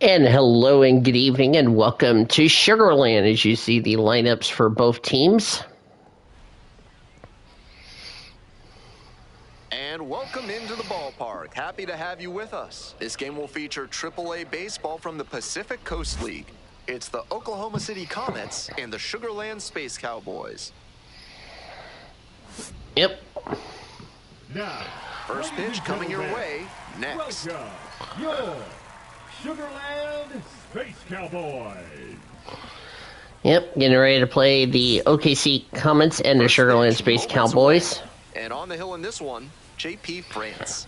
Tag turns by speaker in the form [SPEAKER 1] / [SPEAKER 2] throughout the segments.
[SPEAKER 1] And hello and good evening and welcome to Sugarland as you see the lineups for both teams.
[SPEAKER 2] And welcome into the ballpark. Happy to have you with us. This game will feature AAA baseball from the Pacific Coast League. It's the Oklahoma City Comets and the Sugarland Space Cowboys.
[SPEAKER 1] Yep.
[SPEAKER 3] Now,
[SPEAKER 2] first pitch coming your way next.
[SPEAKER 3] Welcome, your Sugarland Space Cowboys.
[SPEAKER 1] Yep, getting ready to play the OKC Comets and the Sugarland Space Cowboys.
[SPEAKER 2] And on the hill in this one, JP France.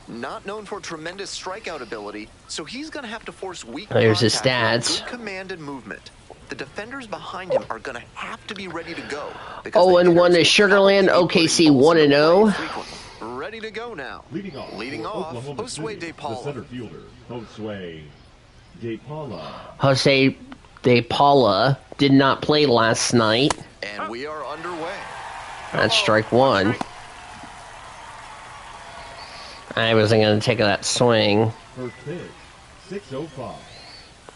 [SPEAKER 2] Not known for tremendous strikeout ability, so he's going to have to force weak
[SPEAKER 1] There's his
[SPEAKER 2] contact
[SPEAKER 1] stats.
[SPEAKER 2] with good command and movement. The defenders behind him are going to have to be ready to go.
[SPEAKER 1] 0-1 to Sugarland, OKC 1-0.
[SPEAKER 2] Ready to go now.
[SPEAKER 3] Leading off,
[SPEAKER 2] Josue De Paula.
[SPEAKER 3] The center fielder, Josue De Paula.
[SPEAKER 1] Jose De Paula did not play last night.
[SPEAKER 2] And we are underway.
[SPEAKER 1] That's strike one. I wasn't going to take that swing.
[SPEAKER 3] First pitch, 6:05.
[SPEAKER 1] All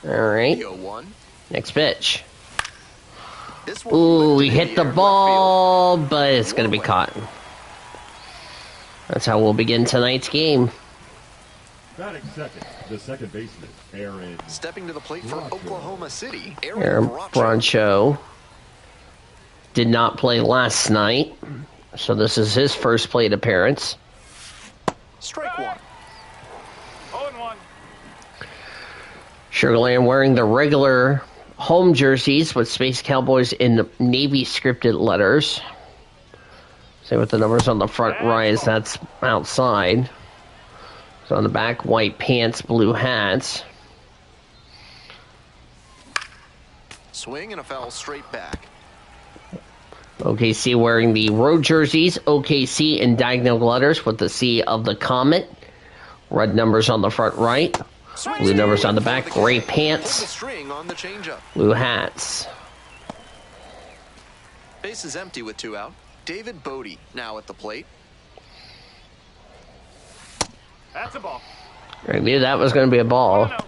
[SPEAKER 1] right.
[SPEAKER 2] 0-1.
[SPEAKER 1] Next pitch.
[SPEAKER 2] This one
[SPEAKER 1] Ooh, he
[SPEAKER 2] lifted in
[SPEAKER 1] hit
[SPEAKER 2] the
[SPEAKER 1] the
[SPEAKER 2] air,
[SPEAKER 1] ball, but it's going to be caught. That's how we'll begin tonight's game.
[SPEAKER 3] Batting second, the second baseman, Aaron.
[SPEAKER 2] Stepping to the plate for
[SPEAKER 3] Bracho.
[SPEAKER 2] Oklahoma City,
[SPEAKER 1] Aaron
[SPEAKER 2] Bracho.
[SPEAKER 1] Brancho did not play last night, so this is his first plate appearance.
[SPEAKER 2] Strike one.
[SPEAKER 4] 0-1.
[SPEAKER 1] Sugarland wearing the regular home jerseys with Space Cowboys in the Navy scripted letters. See what the numbers on the front rise, that's outside. So on the back, white pants, blue hats.
[SPEAKER 2] Swing and a foul straight back.
[SPEAKER 1] OKC wearing the road jerseys, OKC in diagonal letters with the C of the Comet. Red numbers on the front right. Blue numbers on the back, gray pants,
[SPEAKER 2] String on the changeup.
[SPEAKER 1] blue hats.
[SPEAKER 2] Base is empty with two out. David Bodie now at the plate.
[SPEAKER 4] That's a ball.
[SPEAKER 1] I knew that was going to be a ball.
[SPEAKER 4] 1-0.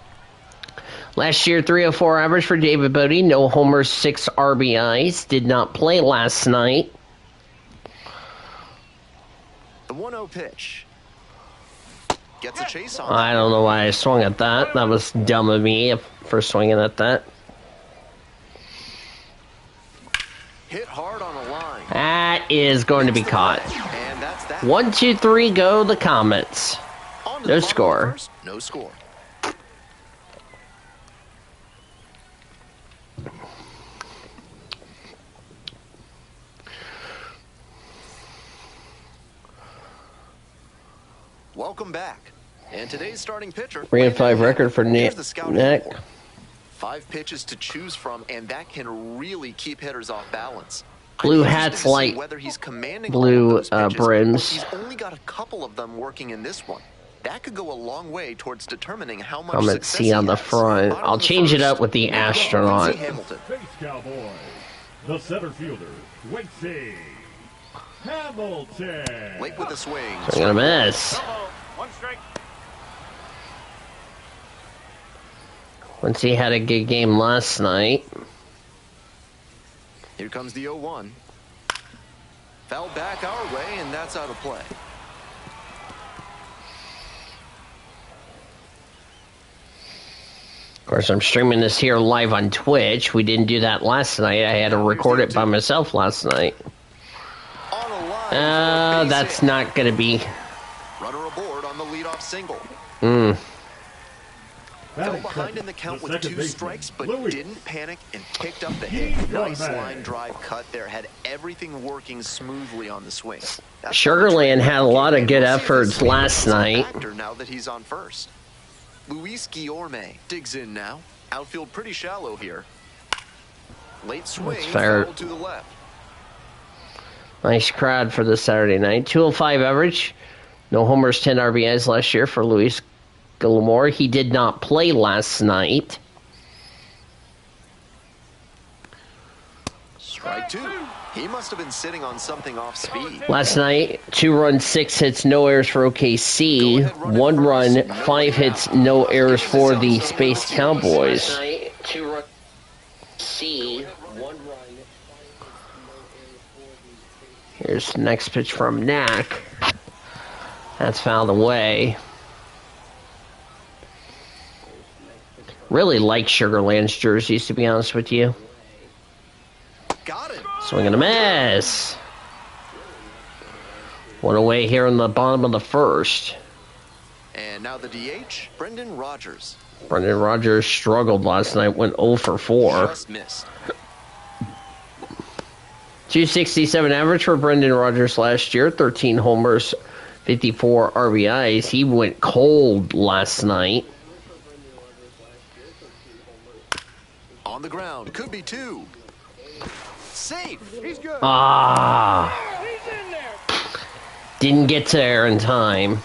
[SPEAKER 1] Last year, 304 average for David Bodie. No homers, 6 RBIs. Did not play last night.
[SPEAKER 2] The 1-0 pitch. Gets a chase on.
[SPEAKER 1] I don't know why I swung at that. That was dumb of me for swinging at that.
[SPEAKER 2] Hit hard on the line.
[SPEAKER 1] That is going to be caught.
[SPEAKER 2] And that's that.
[SPEAKER 1] 1, 2, 3, go the Comets.
[SPEAKER 2] On to
[SPEAKER 1] No
[SPEAKER 2] the bottom
[SPEAKER 1] score.
[SPEAKER 2] first, no score. Welcome back. And today's starting pitcher.
[SPEAKER 1] 3-5 record for
[SPEAKER 2] Here's
[SPEAKER 1] Nick.
[SPEAKER 2] the scouting report. 5 pitches to choose from, and that can really keep hitters off balance.
[SPEAKER 1] Blue
[SPEAKER 2] I'm interested
[SPEAKER 1] hats
[SPEAKER 2] to see
[SPEAKER 1] like
[SPEAKER 2] whether he's commanding
[SPEAKER 1] blue,
[SPEAKER 2] all of those pitches,
[SPEAKER 1] brims.
[SPEAKER 2] or He's only got a couple of them working in this one. That could go a long way towards determining how much
[SPEAKER 1] Comet
[SPEAKER 2] success
[SPEAKER 1] C
[SPEAKER 2] he
[SPEAKER 1] on the
[SPEAKER 2] has.
[SPEAKER 1] front.
[SPEAKER 2] Bottom
[SPEAKER 1] I'll
[SPEAKER 2] of the
[SPEAKER 1] change it up
[SPEAKER 2] first.
[SPEAKER 1] with the
[SPEAKER 2] Quincy
[SPEAKER 1] astronaut.
[SPEAKER 2] Hamilton.
[SPEAKER 3] Space Cowboys, the center fielder, Quincy Hamilton.
[SPEAKER 2] Late with the swing.
[SPEAKER 1] I'm going to miss.
[SPEAKER 4] Uh-oh. 1 strike.
[SPEAKER 1] Quincy had a good game last night.
[SPEAKER 2] Here comes the 0-1. Foul back our way, and that's out of play.
[SPEAKER 1] Of course, I'm streaming this here live on Twitch. We didn't do that last night. I had to record it by myself last night.
[SPEAKER 2] On a line for a base
[SPEAKER 1] That's
[SPEAKER 2] hit.
[SPEAKER 1] not going to be...
[SPEAKER 2] Runner aboard on the leadoff single.
[SPEAKER 1] Mm.
[SPEAKER 2] Fell
[SPEAKER 3] Batting
[SPEAKER 2] behind
[SPEAKER 3] second,
[SPEAKER 2] in the count
[SPEAKER 3] the
[SPEAKER 2] with
[SPEAKER 3] second
[SPEAKER 2] 2
[SPEAKER 3] baseman,
[SPEAKER 2] strikes, but
[SPEAKER 3] Louis.
[SPEAKER 2] didn't panic and picked up the
[SPEAKER 3] He's
[SPEAKER 2] hit.
[SPEAKER 3] gone
[SPEAKER 2] Nice
[SPEAKER 3] back.
[SPEAKER 2] line drive cut there. Had everything working smoothly on the swing. That's
[SPEAKER 1] Sugarland had a lot of good
[SPEAKER 2] We'll see if
[SPEAKER 1] efforts
[SPEAKER 2] this swing
[SPEAKER 1] last
[SPEAKER 2] becomes a
[SPEAKER 1] night.
[SPEAKER 2] factor now that he's on first. Luis Guillorme digs in now. Outfield pretty shallow here. Late swing,
[SPEAKER 1] fair.
[SPEAKER 2] foul to the left.
[SPEAKER 1] Nice crowd for this Saturday night. 205 average. No homers, 10 RBIs last year for Luis Guillorme. He did not play last night.
[SPEAKER 2] Strike 2. He must have been sitting on something off speed.
[SPEAKER 1] Last night, 2 runs, 6 hits, no errors for OKC. 1 run, 5 hits, no errors for the Space Cowboys. Last night, 2 runs, C, 1 run. Here's the next pitch from Knack. That's fouled away. Really like Sugarland's jerseys, to be honest with you.
[SPEAKER 2] Got it.
[SPEAKER 1] Swing and a miss. 1 away here in the bottom of the first.
[SPEAKER 2] And now the DH, Brendan Rodgers.
[SPEAKER 1] Brendan Rodgers struggled last night, went 0 for 4.
[SPEAKER 2] Just missed.
[SPEAKER 1] 267 average for Brendan Rodgers last year, 13 homers, 54 RBIs. He went cold last night.
[SPEAKER 2] On the ground, could be 2. Safe.
[SPEAKER 4] He's good.
[SPEAKER 1] Ah.
[SPEAKER 4] He's in there.
[SPEAKER 1] Didn't get there in time.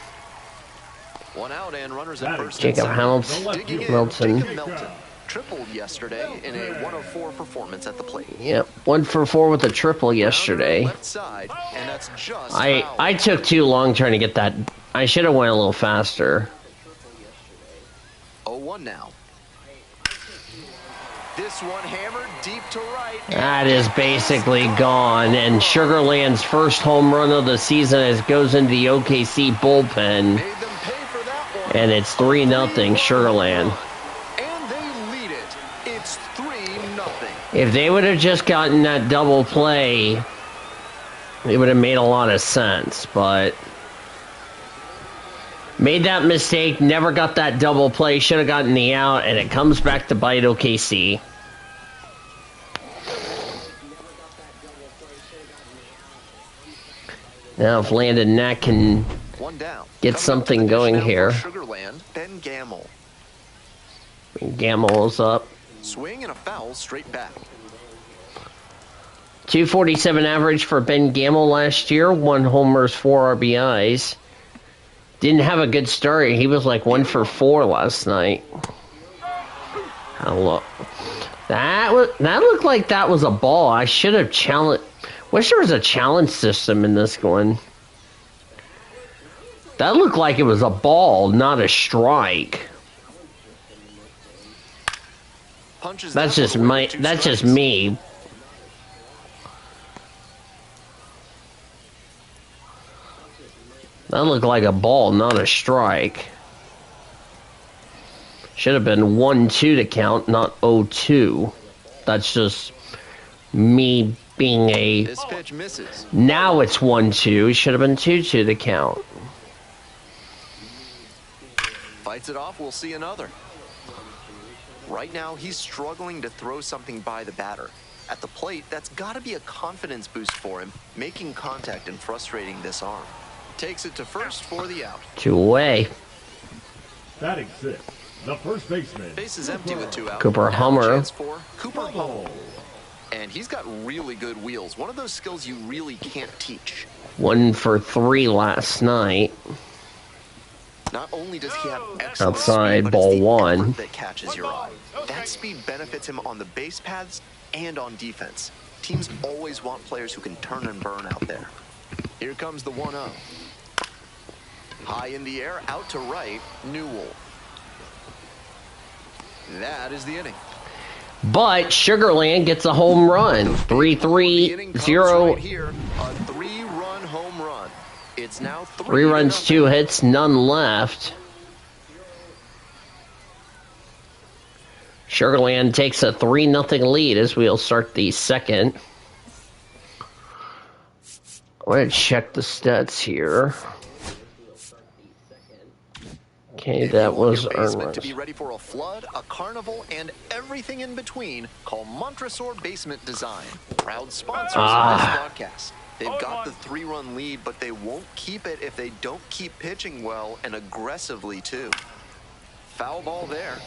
[SPEAKER 2] 1 out and runners at first.
[SPEAKER 1] Jacob
[SPEAKER 2] and
[SPEAKER 1] Hamilton.
[SPEAKER 2] digging in,
[SPEAKER 1] Milton.
[SPEAKER 2] Jacob Melton tripled yesterday in a 104 performance at the plate.
[SPEAKER 1] Yep, 1 for 4 with a triple yesterday.
[SPEAKER 2] Left side, and that's just
[SPEAKER 1] I
[SPEAKER 2] foul.
[SPEAKER 1] took too long trying to get that. I should have went a little faster.
[SPEAKER 2] 0-1 now. This one hammered deep to right.
[SPEAKER 1] That is basically gone, and Sugarland's first home run of the season as goes into the OKC bullpen,
[SPEAKER 2] Made them pay for that one.
[SPEAKER 1] and it's 3-0 Sugarland.
[SPEAKER 2] And they lead it. It's 3-0.
[SPEAKER 1] If they would have just gotten that double play, it would have made a lot of sense, but made that mistake, never got that double play, should have gotten the out, and it comes back to bite OKC. Now if Landon Knack can
[SPEAKER 2] 1 down.
[SPEAKER 1] get
[SPEAKER 2] Coming
[SPEAKER 1] something
[SPEAKER 2] up to the
[SPEAKER 1] going
[SPEAKER 2] dish now
[SPEAKER 1] here.
[SPEAKER 2] for Sugarland, Ben Gamble.
[SPEAKER 1] Gammel's up.
[SPEAKER 2] Swing and a foul straight back.
[SPEAKER 1] 247 average for Ben Gamble last year. 1 homers, 4 RBIs. Didn't have a good start. He was like 1 for 4 last night. Hello. That looked like that was a ball. I should have challenged. Wish there was a challenge system in this one. That looked like it was a ball, not a strike.
[SPEAKER 2] Punches
[SPEAKER 1] That's
[SPEAKER 2] that
[SPEAKER 1] just
[SPEAKER 2] one away
[SPEAKER 1] my.
[SPEAKER 2] with 2
[SPEAKER 1] That's just
[SPEAKER 2] strikes.
[SPEAKER 1] me. That looked like a ball, not a strike. Should have been 1-2 to count, not 0-2. That's just me being a.
[SPEAKER 2] This pitch misses.
[SPEAKER 1] Now it's 1-2. Should have been 2-2 to count.
[SPEAKER 2] Fights it off, we'll see another. Right now, he's struggling to throw something by the batter. At the plate, that's got to be a confidence boost for him, making contact and frustrating this arm. Takes it to first for the out.
[SPEAKER 1] 2 away.
[SPEAKER 3] Batting 6, the first baseman.
[SPEAKER 2] Base is empty with 2 out.
[SPEAKER 1] Cooper
[SPEAKER 2] Now a
[SPEAKER 1] Hummer.
[SPEAKER 2] chance for Cooper Hummel. And he's got really good wheels. One of those skills you really can't teach.
[SPEAKER 1] 1 for 3 last night.
[SPEAKER 2] Not only does he have excellent
[SPEAKER 1] Outside,
[SPEAKER 2] speed, but
[SPEAKER 1] ball
[SPEAKER 2] it's the
[SPEAKER 1] 1.
[SPEAKER 2] effort that catches your eye. That speed benefits him on the base paths and on defense. Teams always want players who can turn and burn out there. Here comes the 1-0. High in the air, out to right, Newell. That is the inning.
[SPEAKER 1] But Sugarland gets a home run.
[SPEAKER 2] The inning comes
[SPEAKER 1] 3-3-0.
[SPEAKER 2] right here, a 3-run home run. It's now
[SPEAKER 1] 3 runs, 2 hits, none left. Sugarland takes a 3-0 lead as we'll start the second. I'm going to check the stats here. Okay,
[SPEAKER 2] If
[SPEAKER 1] that
[SPEAKER 2] you want
[SPEAKER 1] was
[SPEAKER 2] your
[SPEAKER 1] earned
[SPEAKER 2] basement
[SPEAKER 1] runs.
[SPEAKER 2] to be ready for a flood, a carnival, and everything in between, call Montresor Basement Design. Proud sponsors of this broadcast. They've got the 3-run lead, but they won't keep it if they don't keep pitching well and aggressively, too. Foul ball there.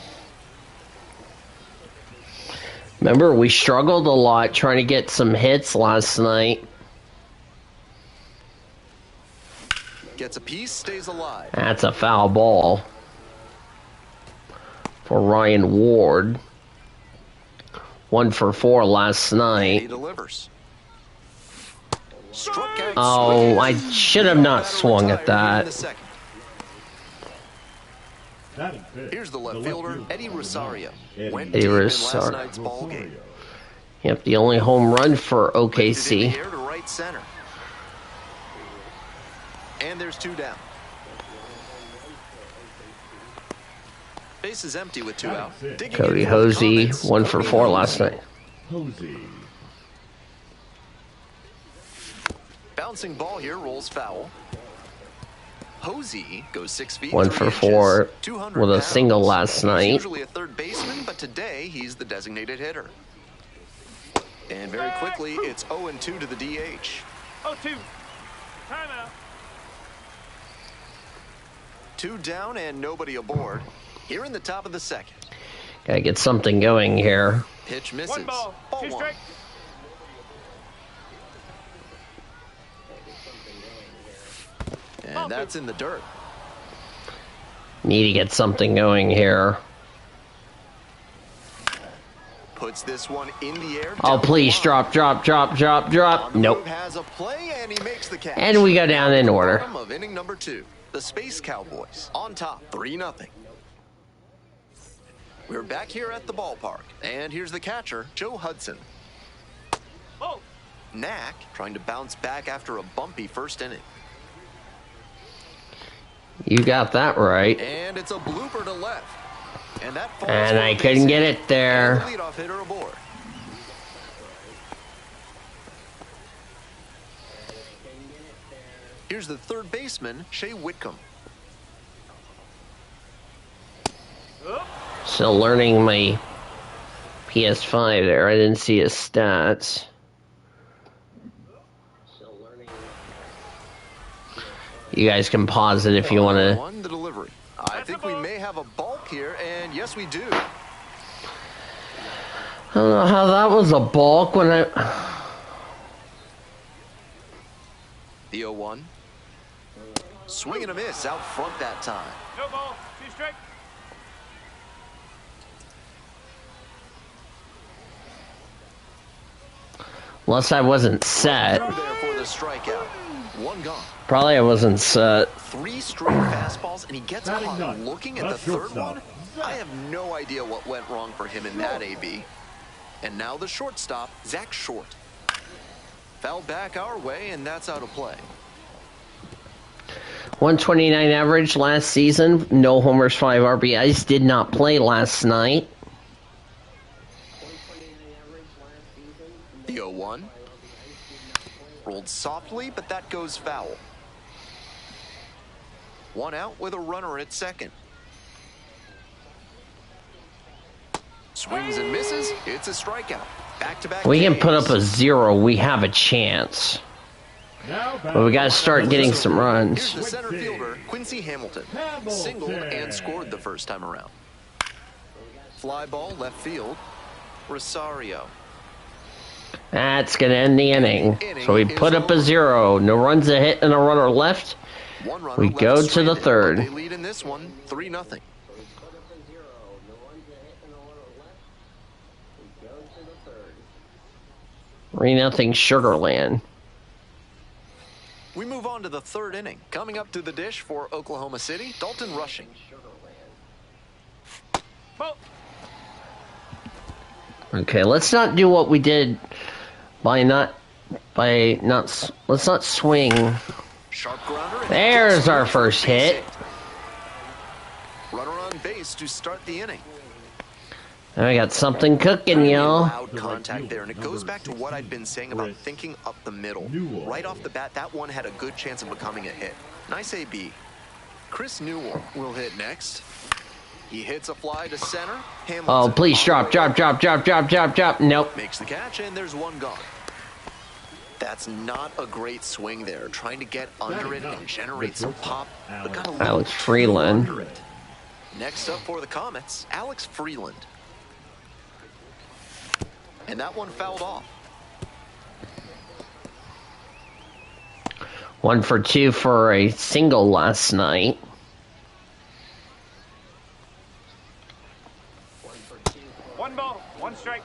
[SPEAKER 1] Remember, we struggled a lot trying to get some hits last night.
[SPEAKER 2] Gets a piece, stays alive.
[SPEAKER 1] That's a foul ball for Ryan Ward. 1 for 4 last
[SPEAKER 2] He
[SPEAKER 1] night.
[SPEAKER 2] delivers. Struck out
[SPEAKER 1] Oh, I
[SPEAKER 2] swinging.
[SPEAKER 1] should have not
[SPEAKER 2] Batter
[SPEAKER 1] swung at
[SPEAKER 2] retired here in the
[SPEAKER 1] that.
[SPEAKER 2] second.
[SPEAKER 3] Batting fifth,
[SPEAKER 2] Here's the left fielder, Eddie Rosario. Went
[SPEAKER 1] Eddie
[SPEAKER 2] deep in
[SPEAKER 1] Rosario.
[SPEAKER 2] last night's ball game.
[SPEAKER 1] Yep, the only home run for
[SPEAKER 2] Lifted in the
[SPEAKER 1] OKC.
[SPEAKER 2] air to right center. And there's two down. Base is empty with two out. Digging
[SPEAKER 1] Cody
[SPEAKER 2] in for the
[SPEAKER 1] Hosey,
[SPEAKER 2] Comets,
[SPEAKER 1] 1 for
[SPEAKER 2] Cody
[SPEAKER 1] 4
[SPEAKER 2] Hosey.
[SPEAKER 1] last night.
[SPEAKER 3] Hosey.
[SPEAKER 2] Bouncing ball here rolls foul. Hosey goes 6 feet
[SPEAKER 1] 1
[SPEAKER 2] 3
[SPEAKER 1] for
[SPEAKER 2] inches,
[SPEAKER 1] 4
[SPEAKER 2] 200
[SPEAKER 1] with a
[SPEAKER 2] pounds.
[SPEAKER 1] single last
[SPEAKER 2] He's
[SPEAKER 1] night.
[SPEAKER 2] usually a third baseman, but today he's the designated hitter. And very quickly, it's 0-2 to the DH.
[SPEAKER 4] 0-2. Timeout.
[SPEAKER 2] 2 down and nobody aboard. Here in the top of the second.
[SPEAKER 1] Gotta get something going here.
[SPEAKER 2] Pitch misses.
[SPEAKER 4] 1 ball. 2
[SPEAKER 2] one.
[SPEAKER 4] strikes.
[SPEAKER 2] And that's in the dirt.
[SPEAKER 1] Need to get something going here.
[SPEAKER 2] Puts this one in the air.
[SPEAKER 1] Oh,
[SPEAKER 2] down the
[SPEAKER 1] please,
[SPEAKER 2] line.
[SPEAKER 1] drop, drop, drop, drop,
[SPEAKER 2] On
[SPEAKER 1] drop.
[SPEAKER 2] the
[SPEAKER 1] Nope.
[SPEAKER 2] move, has a play, and he makes the catch.
[SPEAKER 1] And we go down in order.
[SPEAKER 2] Bottom of inning number 2. The Space Cowboys on top, 3-0. We're back here at the ballpark, and here's the catcher, Joe Hudson.
[SPEAKER 4] Oh.
[SPEAKER 2] Knack trying to bounce back after a bumpy first inning.
[SPEAKER 1] You got that right.
[SPEAKER 2] And it's a blooper to left. And that falls
[SPEAKER 1] And
[SPEAKER 2] for
[SPEAKER 1] I
[SPEAKER 2] a
[SPEAKER 1] couldn't
[SPEAKER 2] base
[SPEAKER 1] get
[SPEAKER 2] hit.
[SPEAKER 1] it there.
[SPEAKER 2] And the leadoff hitter aboard. Here's the third baseman, Shea Whitcomb.
[SPEAKER 1] Still learning my PS5 there. I didn't see his stats. You guys can pause it if you want to.
[SPEAKER 2] One, the delivery. I think we may have a balk here, and yes, we do.
[SPEAKER 1] I don't know how that was a balk when I.
[SPEAKER 2] The 0-1. Swing and a miss out front that time.
[SPEAKER 4] No ball. 2 strikes.
[SPEAKER 1] Unless I wasn't set.
[SPEAKER 2] Through there for the strikeout. One gone.
[SPEAKER 1] Probably I wasn't set.
[SPEAKER 2] 3 straight fastballs, and he gets
[SPEAKER 3] Batting
[SPEAKER 2] caught
[SPEAKER 3] ninth.
[SPEAKER 2] looking at the
[SPEAKER 3] That's
[SPEAKER 2] third
[SPEAKER 3] shortstop.
[SPEAKER 2] one. I have no idea what went wrong for him in that AB. And now the shortstop, Zach Short. Fouled back our way, and that's out of play.
[SPEAKER 1] 129 average last season. No homers, 5 RBIs. Did not play last night.
[SPEAKER 2] The 0-1. Rolled softly, but that goes foul. 1 out with a runner at second. Swings and misses. It's a strikeout. Back-to-back
[SPEAKER 1] We can put
[SPEAKER 2] Ks.
[SPEAKER 1] up a 0. We have a chance.
[SPEAKER 3] Now
[SPEAKER 1] But we got to start getting some
[SPEAKER 2] Here's
[SPEAKER 1] runs.
[SPEAKER 2] the center fielder, Quincy Hamilton.
[SPEAKER 3] Hamilton.
[SPEAKER 2] Singled and scored the first time around. Fly ball left field. Rosario.
[SPEAKER 1] That's going to end the inning. So we put up a 0. No runs, a hit, and a runner left.
[SPEAKER 2] One runner
[SPEAKER 1] We
[SPEAKER 2] left
[SPEAKER 1] go to the
[SPEAKER 2] stranded,
[SPEAKER 1] third.
[SPEAKER 2] but they lead in this one, 3-0.
[SPEAKER 1] 3-0 Sugarland.
[SPEAKER 2] We move on to the third inning. Coming up to the dish for Oklahoma City, Dalton Rushing.
[SPEAKER 4] Ball.
[SPEAKER 1] Okay, let's not do what we did let's not swing.
[SPEAKER 2] Sharp grounder. and
[SPEAKER 1] There's
[SPEAKER 2] gets
[SPEAKER 1] our
[SPEAKER 2] through
[SPEAKER 1] first
[SPEAKER 2] for a base
[SPEAKER 1] hit.
[SPEAKER 2] Runner on base to start the inning.
[SPEAKER 1] I got something cooking, y'all.
[SPEAKER 2] Loud contact there, and it goes back to what I'd been saying about thinking up the middle.
[SPEAKER 3] Newell.
[SPEAKER 2] Right off the bat, that one had a good chance of becoming a hit. Nice AB. Chris Newell will hit next. He hits a fly to center. Hamilton
[SPEAKER 1] Oh, please
[SPEAKER 2] on the
[SPEAKER 1] drop,
[SPEAKER 2] way
[SPEAKER 1] drop, drop, drop, drop, drop, drop. Nope.
[SPEAKER 2] Makes the catch, and there's one gone. That's not a great swing there. Trying to get under it and generate some pop, but got a little
[SPEAKER 1] Alex
[SPEAKER 2] too
[SPEAKER 1] Freeland.
[SPEAKER 2] under it. Next up for the Comets, Alex Freeland. And that one fouled off.
[SPEAKER 1] 1 for 2 for a single last night.
[SPEAKER 4] One ball. 1 strike.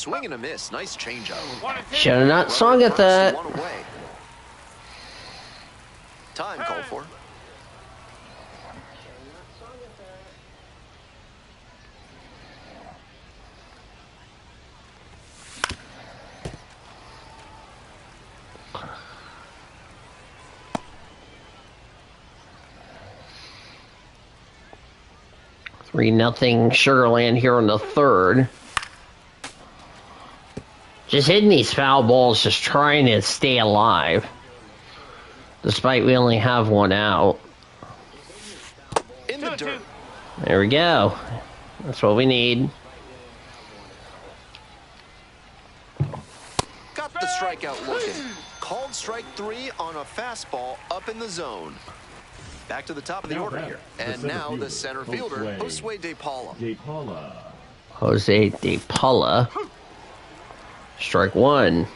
[SPEAKER 2] Swing and a miss. Nice changeup.
[SPEAKER 4] 1 and 2.
[SPEAKER 1] Should have not swung at that.
[SPEAKER 2] One away. Time called for.
[SPEAKER 1] Three nothing Sugarland here in the third. Just hitting these foul balls, just trying to stay alive. Despite we only have one out.
[SPEAKER 2] In the dirt.
[SPEAKER 1] There we go. That's what we need.
[SPEAKER 2] Got the strikeout looking. Called strike 3 on a fastball up in the zone. Back to the top of the order here. And now the center fielder, Josue De Paula.
[SPEAKER 1] Jose De Paula. Strike one.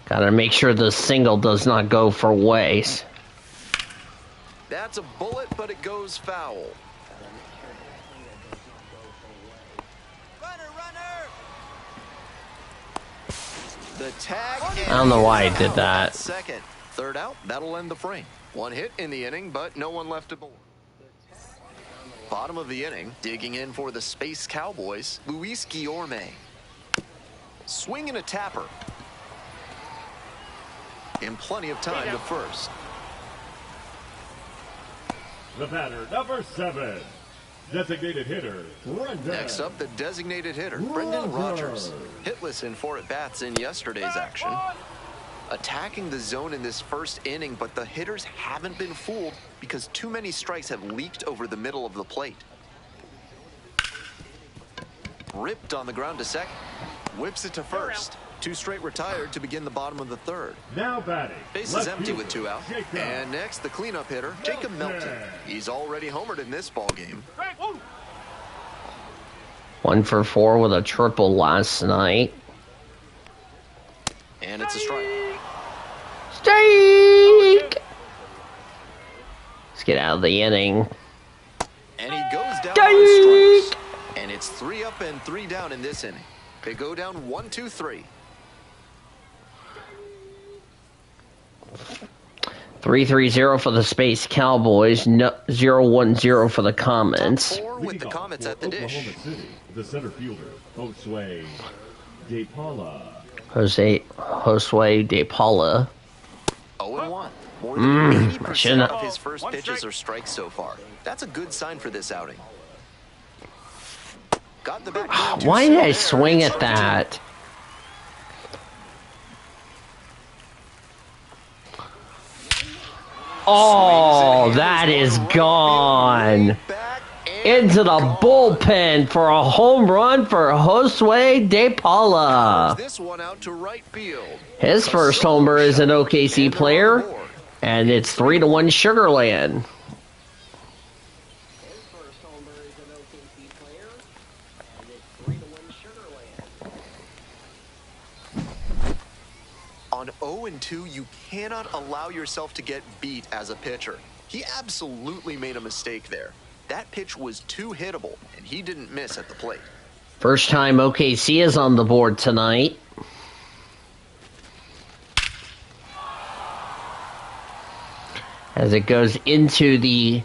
[SPEAKER 1] Gotta make sure the single does not go for waste.
[SPEAKER 2] That's a bullet, but it goes foul. The tag.
[SPEAKER 1] I don't know why I did that.
[SPEAKER 2] Second. Third out. That'll end the frame. One hit in the inning, but no one left aboard. Bottom of the inning, digging in for the Space Cowboys, Luis Guillorme. Swing and a tapper. In plenty of time to first.
[SPEAKER 3] The batter, number 7. Designated hitter, Brendan.
[SPEAKER 2] Next up, the designated hitter, Brendan Rodgers. Hitless in 4 at-bats in yesterday's action. Attacking the zone in this first inning, but the hitters haven't been fooled because too many strikes have leaked over the middle of the plate. Ripped on the ground to second. Whips it to first. 2 straight retired to begin the bottom of the third.
[SPEAKER 3] Now batting.
[SPEAKER 2] Base is
[SPEAKER 3] left
[SPEAKER 2] empty
[SPEAKER 3] fielder,
[SPEAKER 2] with 2 out.
[SPEAKER 3] Jacob.
[SPEAKER 2] And next, the cleanup hitter, Jacob Melton. He's already homered in this ball game.
[SPEAKER 1] 1 for 4 with a triple last night.
[SPEAKER 2] And it's a strike.
[SPEAKER 1] Strike! Let's get out of the inning.
[SPEAKER 2] And he goes down on strikes. And it's 3 up and 3 down in this inning. They go down 1, 2, 3.
[SPEAKER 1] 3-3-0 for the Space Cowboys. 0-1-0 for the Comets.
[SPEAKER 2] Top 4 with the
[SPEAKER 3] Leading off
[SPEAKER 2] Comets
[SPEAKER 3] for
[SPEAKER 2] at the dish.
[SPEAKER 3] Oklahoma City, the center fielder, Josue De Paula.
[SPEAKER 1] Josue De Paula.
[SPEAKER 2] 0-1. More than 80%
[SPEAKER 1] shouldn't-
[SPEAKER 2] of his first pitches are strikes so far. That's a good sign for this outing. Got the back door too
[SPEAKER 1] Why
[SPEAKER 2] soon
[SPEAKER 1] did I
[SPEAKER 2] there.
[SPEAKER 1] swing
[SPEAKER 2] It's
[SPEAKER 1] at
[SPEAKER 2] 0-2.
[SPEAKER 1] that? Oh, that is gone.
[SPEAKER 2] Back and
[SPEAKER 1] Into the
[SPEAKER 2] gone.
[SPEAKER 1] bullpen for a home run for Josue De Paula.
[SPEAKER 2] This one out to right field.
[SPEAKER 1] His first homer as an OKC player, and it's 3-1 Sugarland.
[SPEAKER 2] On 0-2, you cannot allow yourself to get beat as a pitcher. He absolutely made a mistake there. That pitch was too hittable, and he didn't miss at the plate.
[SPEAKER 1] First time OKC is on the board tonight. As it goes into the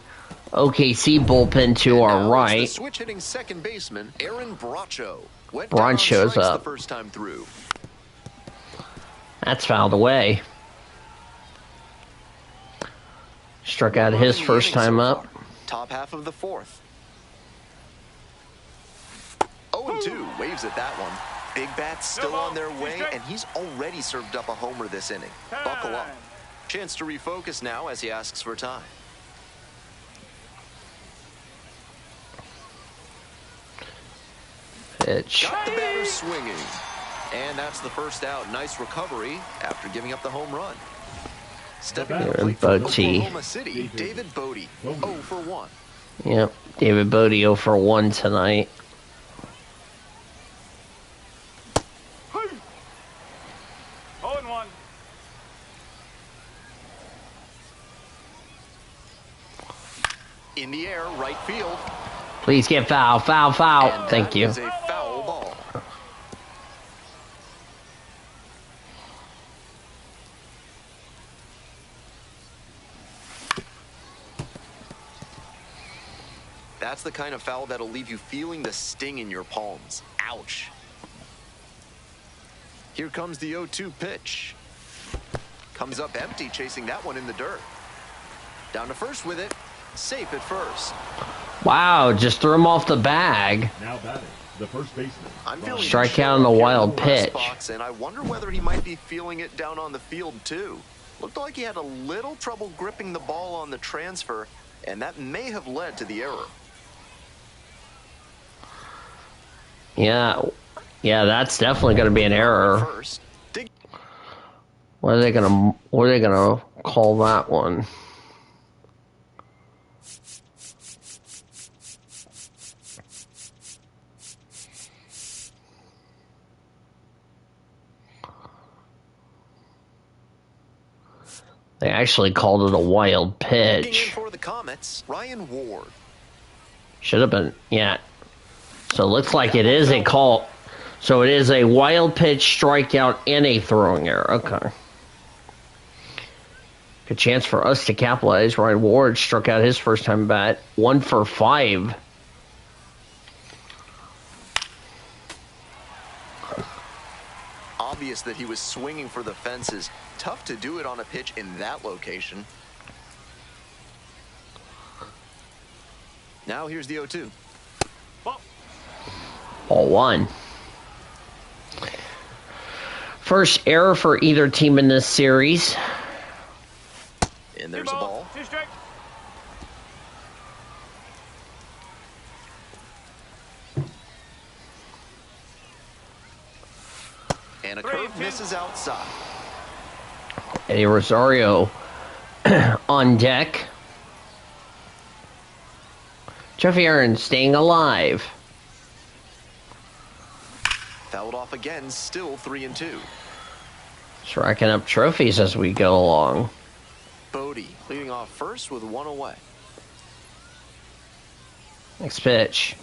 [SPEAKER 1] OKC bullpen to our
[SPEAKER 2] Now
[SPEAKER 1] right.
[SPEAKER 2] it's the switch-hitting second baseman, Aaron Bracho. Went
[SPEAKER 1] Bracho's
[SPEAKER 2] down on strikes
[SPEAKER 1] up.
[SPEAKER 2] the first time through.
[SPEAKER 1] That's fouled away. Struck out his
[SPEAKER 2] Running the
[SPEAKER 1] first
[SPEAKER 2] inning
[SPEAKER 1] time
[SPEAKER 2] so
[SPEAKER 1] up.
[SPEAKER 2] far. Top half of the fourth. 0-2, waves at that one. Big bats still on their way, and he's already served up a homer this inning. Buckle up. Chance to refocus now as he asks for time.
[SPEAKER 1] Pitch.
[SPEAKER 2] Got the batter swinging. And that's the first out. Nice recovery after giving up the home run. Stepping to the plate for
[SPEAKER 1] Bodie.
[SPEAKER 2] Oklahoma City, David Bodie. 0 for 1.
[SPEAKER 1] Yep. David Bodie 0 for 1 tonight.
[SPEAKER 4] Oh, and 1.
[SPEAKER 2] In the air, right field.
[SPEAKER 1] Please get foul, foul, foul.
[SPEAKER 2] And
[SPEAKER 1] Thank
[SPEAKER 2] that
[SPEAKER 1] you.
[SPEAKER 2] is a foul ball. That's the kind of foul that'll leave you feeling the sting in your palms. Ouch. Here comes the 0-2 pitch. Comes up empty, chasing that one in the dirt. Down to first with it. Safe at first.
[SPEAKER 1] Wow, just threw him off the bag.
[SPEAKER 3] Now batting, the first baseman.
[SPEAKER 2] I'm feeling
[SPEAKER 1] Strike
[SPEAKER 2] the
[SPEAKER 1] out on the
[SPEAKER 2] chill here
[SPEAKER 1] wild
[SPEAKER 2] in the press
[SPEAKER 1] pitch.
[SPEAKER 2] box, and I wonder whether he might be feeling it down on the field too. Looked like he had a little trouble gripping the ball on the transfer, and that may have led to the error.
[SPEAKER 1] Yeah, that's definitely going to be an error.
[SPEAKER 2] First,
[SPEAKER 1] What are they gonna call that one? They actually called it a wild pitch.
[SPEAKER 2] for the Comets, Ryan Ward.
[SPEAKER 1] Should have been, yeah. So it looks like it is a call. So it is a wild pitch, strikeout, and a throwing error. Okay. Good chance for us to capitalize. Ryan Ward struck out his first time bat. 1 for 5.
[SPEAKER 2] Obvious that he was swinging for the fences. Tough to do it on a pitch in that location. Now here's the 0-2.
[SPEAKER 1] Ball 1. First error for either team in this series.
[SPEAKER 2] And there's a ball.
[SPEAKER 4] 2 strikes.
[SPEAKER 2] And a curve misses outside.
[SPEAKER 1] Eddie Rosario on deck. Jeffy Aaron staying alive.
[SPEAKER 2] Fouled off again, still 3-2.
[SPEAKER 1] Just racking up trophies as we go along.
[SPEAKER 2] Bodie leading off first with 1 away.
[SPEAKER 1] Next pitch.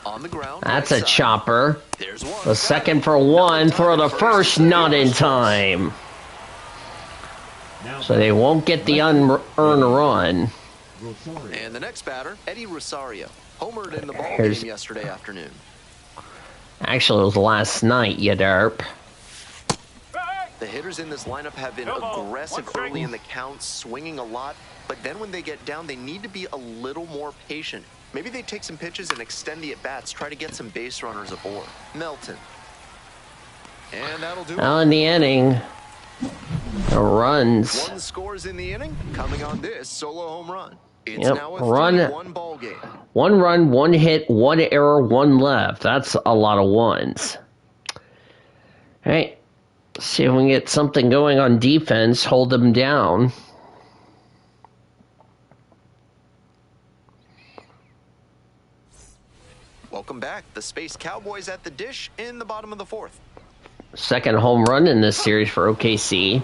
[SPEAKER 2] On the ground.
[SPEAKER 1] That's
[SPEAKER 2] right
[SPEAKER 1] a
[SPEAKER 2] side.
[SPEAKER 1] chopper.
[SPEAKER 2] There's one.
[SPEAKER 1] The second for 1. Throw the first, not in time. So they won't get the unearned run.
[SPEAKER 2] And the next batter, Eddie Rosario. Homered in the ball
[SPEAKER 1] Here's-
[SPEAKER 2] game yesterday afternoon.
[SPEAKER 1] Actually, it was last night, you derp.
[SPEAKER 2] The hitters in this lineup have been
[SPEAKER 4] No ball.
[SPEAKER 2] aggressive
[SPEAKER 4] 1 strike.
[SPEAKER 2] early in the count, swinging a lot. But then when they get down, they need to be a little more patient. Maybe they take some pitches and extend the at-bats, try to get some base runners aboard. Melton. And that'll do it.
[SPEAKER 1] Now in the inning, the runs.
[SPEAKER 2] 1 scores in the inning, coming on this solo home run. It's
[SPEAKER 1] Yep,
[SPEAKER 2] now a
[SPEAKER 1] run.
[SPEAKER 2] 3-1 ball game.
[SPEAKER 1] 1 run, 1 hit, 1 error, 1 left. That's a lot of ones. All right. See if we can get something going on defense. Hold them down.
[SPEAKER 2] Welcome back. The Space Cowboys at the dish in the bottom of the 4th.
[SPEAKER 1] Second home run in this series for OKC.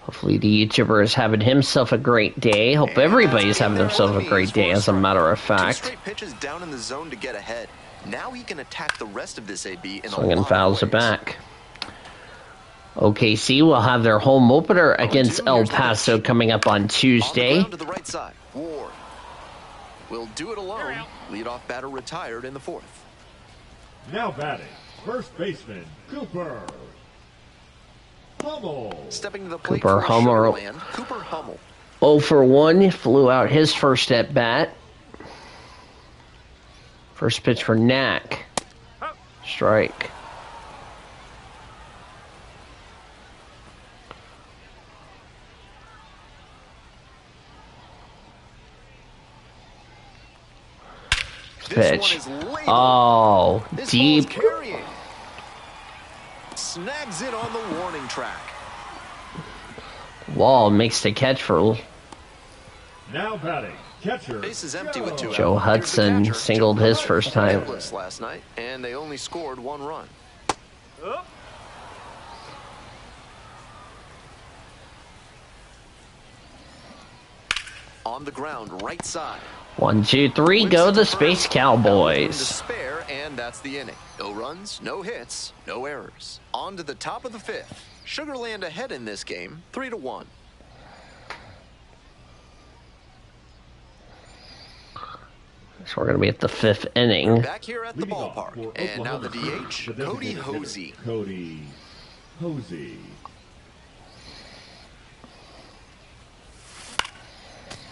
[SPEAKER 1] Hopefully the YouTuber is having himself a great day. Hope everybody's having themselves a great day, as a matter of
[SPEAKER 2] 2
[SPEAKER 1] fact.
[SPEAKER 2] straight pitches down in the zone to get ahead. Now he can attack the rest of this AB in a
[SPEAKER 1] Swinging
[SPEAKER 2] lot
[SPEAKER 1] fouls
[SPEAKER 2] of
[SPEAKER 1] it
[SPEAKER 2] ways.
[SPEAKER 1] back. OKC will have their home opener against El Paso coming up on
[SPEAKER 2] On the
[SPEAKER 1] Tuesday.
[SPEAKER 2] ground to the right side. Ward will do it alone. Leadoff batter retired in the 4th.
[SPEAKER 3] Now batting, first baseman, Cooper Hummel.
[SPEAKER 2] Stepping to the plate
[SPEAKER 1] Cooper
[SPEAKER 2] for
[SPEAKER 1] Hummel.
[SPEAKER 2] Sugarland, Cooper Hummel.
[SPEAKER 1] 0 for 1, flew out his first at bat. First pitch for Knack. Strike.
[SPEAKER 2] This
[SPEAKER 1] Pitch.
[SPEAKER 2] one is labeled.
[SPEAKER 1] Oh,
[SPEAKER 2] This
[SPEAKER 1] deep.
[SPEAKER 2] ball's carrying. Snags it on the warning track.
[SPEAKER 1] Wall makes the catch for
[SPEAKER 3] Now batting, catcher.
[SPEAKER 2] Base is empty with 2
[SPEAKER 1] Joe
[SPEAKER 2] out.
[SPEAKER 1] Hudson.
[SPEAKER 2] Here's the catcher,
[SPEAKER 1] Singled
[SPEAKER 2] Joe
[SPEAKER 1] his
[SPEAKER 2] Hudson.
[SPEAKER 1] first time.
[SPEAKER 2] Hitless last night, and they only scored 1 run.
[SPEAKER 4] Up.
[SPEAKER 2] On the ground, right side.
[SPEAKER 1] 1, 2, 3, go the Space Cowboys.
[SPEAKER 2] Spare, and that's the inning. No runs, no hits, no errors. On to the top of the 5th. Sugarland ahead in this game, 3-1.
[SPEAKER 1] So we're going to be at the 5th inning.
[SPEAKER 2] Back here at the ballpark, and now the DH, Cody Hosey.
[SPEAKER 3] Cody Hosey.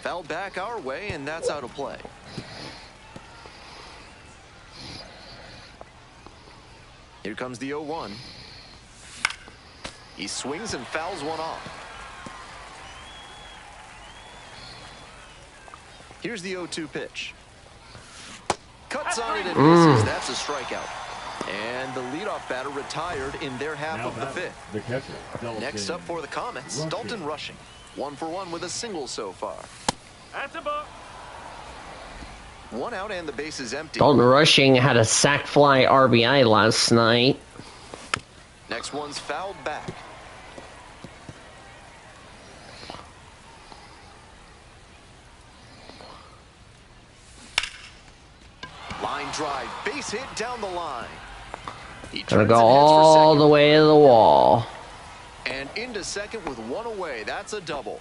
[SPEAKER 2] Fouled back our way, and that's out of play. Here comes the 0-1. He swings and fouls one off. Here's the 0-2 pitch. Cuts on it and misses. That's a strikeout. And the leadoff batter retired in their half of the 5th.
[SPEAKER 3] The catcher,
[SPEAKER 2] Next up for the Comets, Dalton Rushing. 1 for 1 with a single so far.
[SPEAKER 4] That's a ball.
[SPEAKER 2] 1 out and the base is empty.
[SPEAKER 1] Dalton Rushing had a sac fly RBI last night.
[SPEAKER 2] Next one's fouled back. Line drive, base hit down the line. He
[SPEAKER 1] Gonna
[SPEAKER 2] turns
[SPEAKER 1] go
[SPEAKER 2] and heads for
[SPEAKER 1] all
[SPEAKER 2] second.
[SPEAKER 1] the way to the wall.
[SPEAKER 2] And into second with 1 away. That's a double.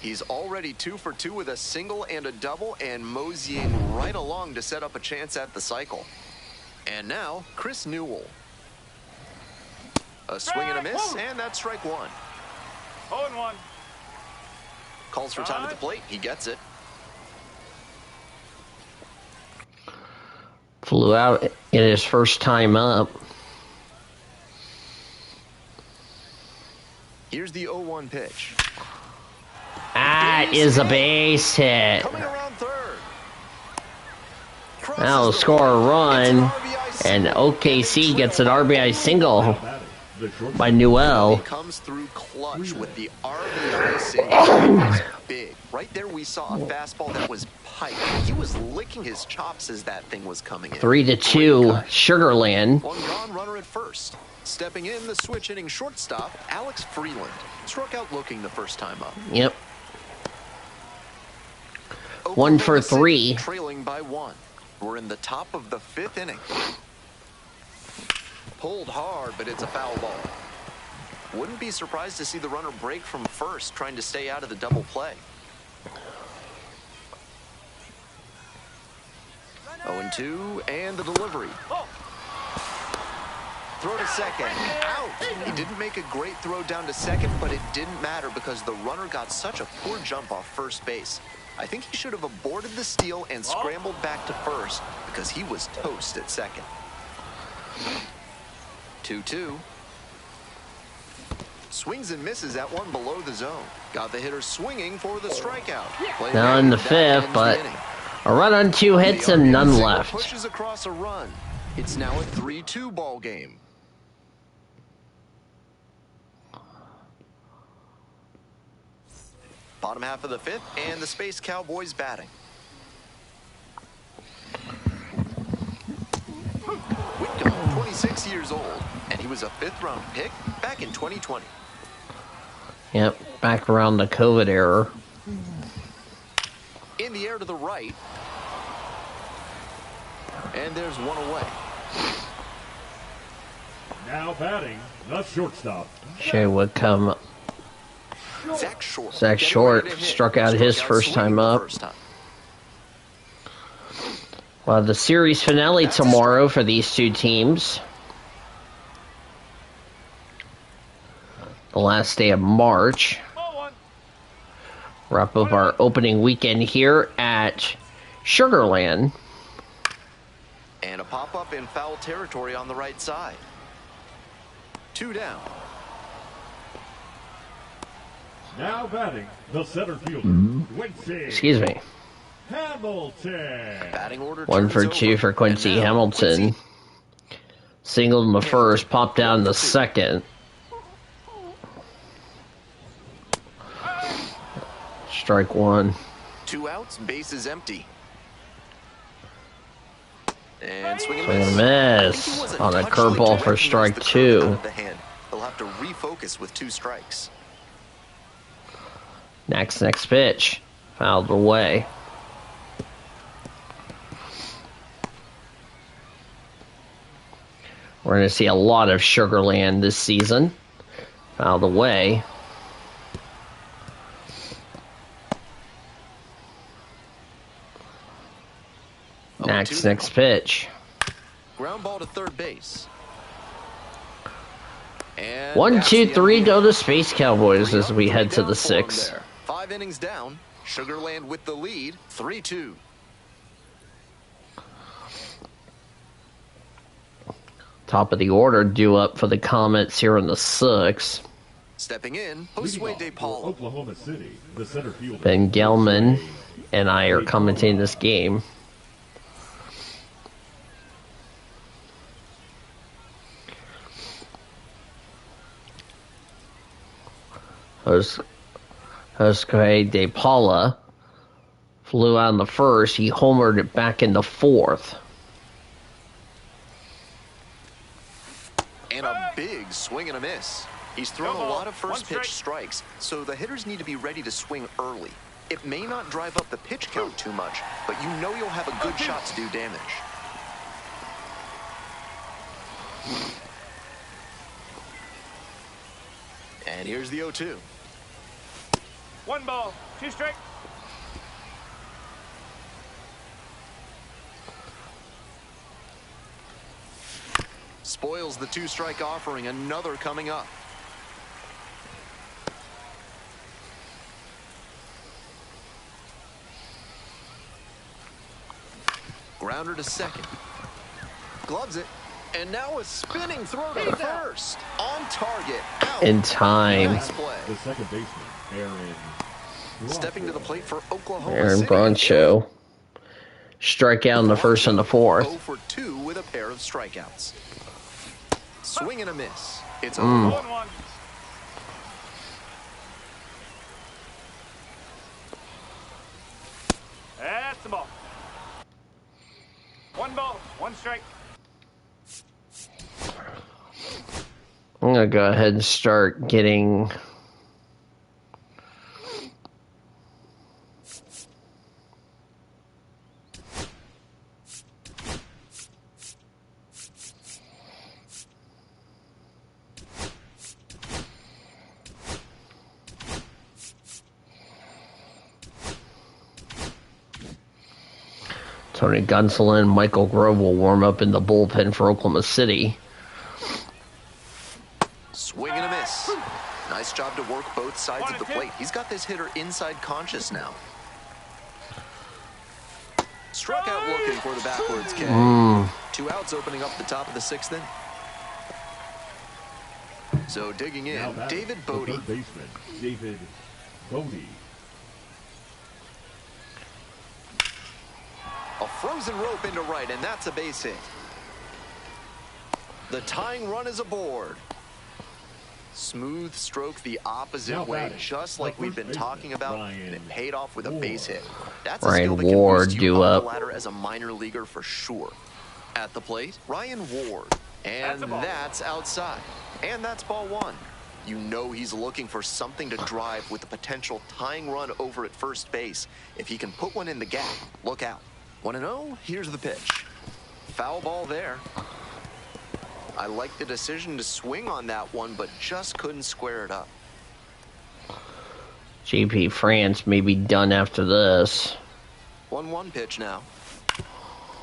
[SPEAKER 2] He's already 2 for 2 with a single and a double, and moseying right along to set up a chance at the cycle. And now, Chris Newell. A swing and a miss, and that's strike 1.
[SPEAKER 4] 0-1.
[SPEAKER 2] Calls for time at the plate. He gets it.
[SPEAKER 1] Flew out in his first time up.
[SPEAKER 2] Here's the 0-1 pitch.
[SPEAKER 1] That is a base hit.
[SPEAKER 2] Coming around third.
[SPEAKER 1] That'll score a run, and OKC gets an RBI single by Newell.
[SPEAKER 2] He comes through clutch with the RBI single. That's big. Right there we saw a fastball that was piped. He was licking his chops as that thing was coming in.
[SPEAKER 1] 3-2, Sugarland.
[SPEAKER 2] One gone, runner at first. Stepping in, the switch hitting shortstop, Alex Freeland. Struck out looking the first time up.
[SPEAKER 1] Yep. 1 for 3.
[SPEAKER 2] Trailing by 1. We're in the top of the 5th inning. Pulled hard, but it's a foul ball. Wouldn't be surprised to see the runner break from first, trying to stay out of the double play. 0-2, and the delivery. Throw to second. Out. He didn't make a great throw down to second, but it didn't matter because the runner got such a poor jump off first base. I think he should have aborted the steal and scrambled back to first because he was toast at second. 2-2. Swings and misses at one below the zone. Got the hitter swinging for the strikeout.
[SPEAKER 1] Now in the 5th, but a run on 2 hits and none left.
[SPEAKER 2] Pushes across a run. It's now a 3-2 ball game. Bottom half of the 5th, and the Space Cowboys batting. Whitcomb, 26 years old, and he was a 5th-round pick back in 2020.
[SPEAKER 1] Yep, back around the COVID era.
[SPEAKER 2] In the air to the right. And there's one away.
[SPEAKER 3] Now batting, the shortstop.
[SPEAKER 1] Shea Whitcomb.
[SPEAKER 2] Zach Short
[SPEAKER 1] struck out his first time up. Well, the series finale tomorrow for these two teams. The last day of March. Wrap up our opening weekend here at Sugarland.
[SPEAKER 2] And a pop-up in foul territory on the right side. 2 down.
[SPEAKER 3] Now batting, the center fielder, Quincy
[SPEAKER 1] Excuse me.
[SPEAKER 3] Hamilton.
[SPEAKER 2] Batting order
[SPEAKER 1] 1 for 2 for Quincy Hamilton. Singled in the first, popped down in the second. Strike 1.
[SPEAKER 2] 2 outs, base is empty. And swing and
[SPEAKER 1] Swing and
[SPEAKER 2] miss.
[SPEAKER 1] miss
[SPEAKER 2] I think he wasn't
[SPEAKER 1] on a
[SPEAKER 2] touched
[SPEAKER 1] curveball
[SPEAKER 2] really
[SPEAKER 1] for
[SPEAKER 2] directly
[SPEAKER 1] strike
[SPEAKER 2] as the curve
[SPEAKER 1] 2.
[SPEAKER 2] out of the hand. He'll have to refocus with 2 strikes.
[SPEAKER 1] Next pitch. Fouled away. We're going to see a lot of Sugarland this season. Fouled away. Next pitch.
[SPEAKER 2] Ground ball to third base. And
[SPEAKER 1] 1, 2, 3 go to Space Cowboys as we head to the 6th.
[SPEAKER 2] 5 innings down. Sugarland with the lead, 3-2.
[SPEAKER 1] Top of the order due up for the Comets here in the 6th.
[SPEAKER 2] Stepping in, Josue De Paula.
[SPEAKER 3] Oklahoma City, the center fielder.
[SPEAKER 1] Ben Gelman and I are commentating this game. Josue De Paula flew out in the first. He homered it back in the 4th.
[SPEAKER 2] And a big swing and a miss. He's thrown a lot of first pitch strikes, so the hitters need to be ready to swing early. It may not drive up the pitch count too much, but you know you'll have a good shot to do damage. And here's the 0-2.
[SPEAKER 4] 1 ball, 2 strikes.
[SPEAKER 2] Spoils the 2-strike offering, another coming up. Grounder to second. Gloves it. And now a spinning throw to first. On target. Out.
[SPEAKER 1] In time.
[SPEAKER 2] Nice play.
[SPEAKER 3] The second baseman, Aaron.
[SPEAKER 2] Stepping to the plate for Oklahoma
[SPEAKER 1] Aaron
[SPEAKER 2] City.
[SPEAKER 1] Broncho. Strikeout in the 1st and the 4th.
[SPEAKER 2] 0 for 2 with a pair of strikeouts. Swing and a miss. It's
[SPEAKER 4] 1-1. That's the ball. 1 ball, 1 strike.
[SPEAKER 1] I'm going to go ahead and start getting Tony Gonsolin, Michael Grove will warm up in the bullpen for Oklahoma City.
[SPEAKER 2] swing and a miss. Nice job to work both sides of the plate. He's got this hitter inside conscious now. Struck out looking for the backwards K. 2 outs opening up the top of the 6th inning. So digging in, David Bodie.
[SPEAKER 3] Third baseman, David Bodie.
[SPEAKER 2] A frozen rope into right, and that's a base hit. The tying run is aboard. Smooth stroke the opposite way, just like we've been talking about, and it paid off with a base hit. That's a skill that can boost you up the ladder as a minor leaguer for sure. At the plate, Ryan Ward. And that's outside. And that's ball 1. You know he's looking for something to drive with the potential tying run over at first base. If he can put one in the gap, look out. 1-0, here's the pitch. Foul ball there. I like the decision to swing on that one, but just couldn't square it up.
[SPEAKER 1] JP France may be done after this.
[SPEAKER 2] 1-1 pitch now.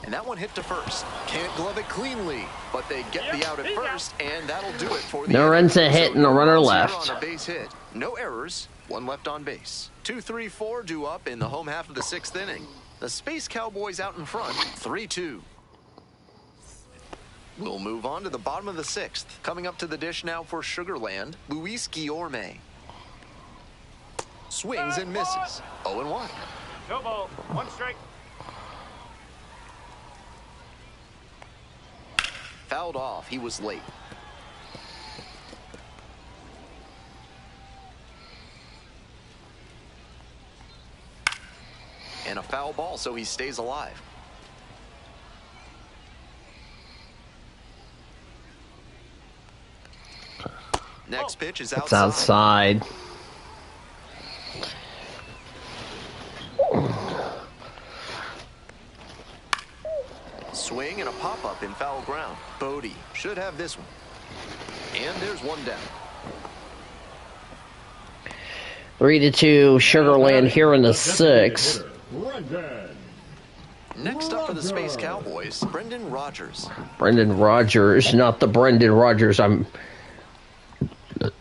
[SPEAKER 2] And that one hit to first. Can't glove it cleanly, but they get the out at first, and that'll do it for the
[SPEAKER 1] No runs a hit and a runner left.
[SPEAKER 2] On a base hit. No errors, 1 left on base. 2, 3, 4 due up in the home half of the 6th inning. The Space Cowboys out in front, 3-2. We'll move on to the bottom of the 6th. Coming up to the dish now for Sugarland, Luis Guillorme. Swings and misses. 0-1.
[SPEAKER 4] No ball, 1 strike.
[SPEAKER 2] Fouled off. He was late. And a foul ball, so he stays alive. Next pitch is outside.
[SPEAKER 1] It's outside.
[SPEAKER 2] Swing and a pop-up in foul ground. Bodie should have this one. And there's one down.
[SPEAKER 1] 3-2 Sugarland here in the sixth.
[SPEAKER 2] Next up for the Space Cowboys, Brendan Rodgers.
[SPEAKER 1] Brendan Rodgers, not the Brendan Rodgers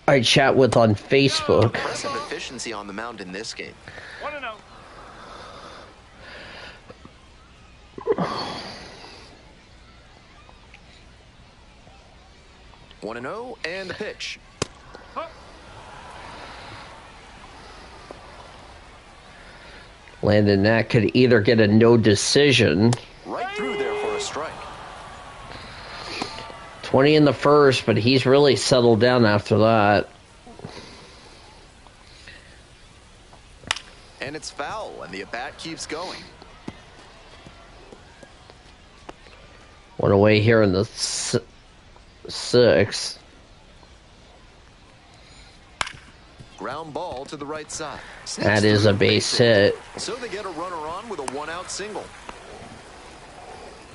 [SPEAKER 1] I chat with on Facebook.
[SPEAKER 2] Impressive efficiency on the mound in this game.
[SPEAKER 4] 1-0.
[SPEAKER 2] 1-0 and the pitch.
[SPEAKER 1] Landon Knack could either get a no decision.
[SPEAKER 2] Right through there for a strike.
[SPEAKER 1] 20 in the first, but he's really settled down after that.
[SPEAKER 2] And it's foul, and the at-bat keeps going.
[SPEAKER 1] One away here in the sixth.
[SPEAKER 2] Ground ball to the right side.
[SPEAKER 1] That is a base hit.
[SPEAKER 2] So they get a runner on with a one-out single.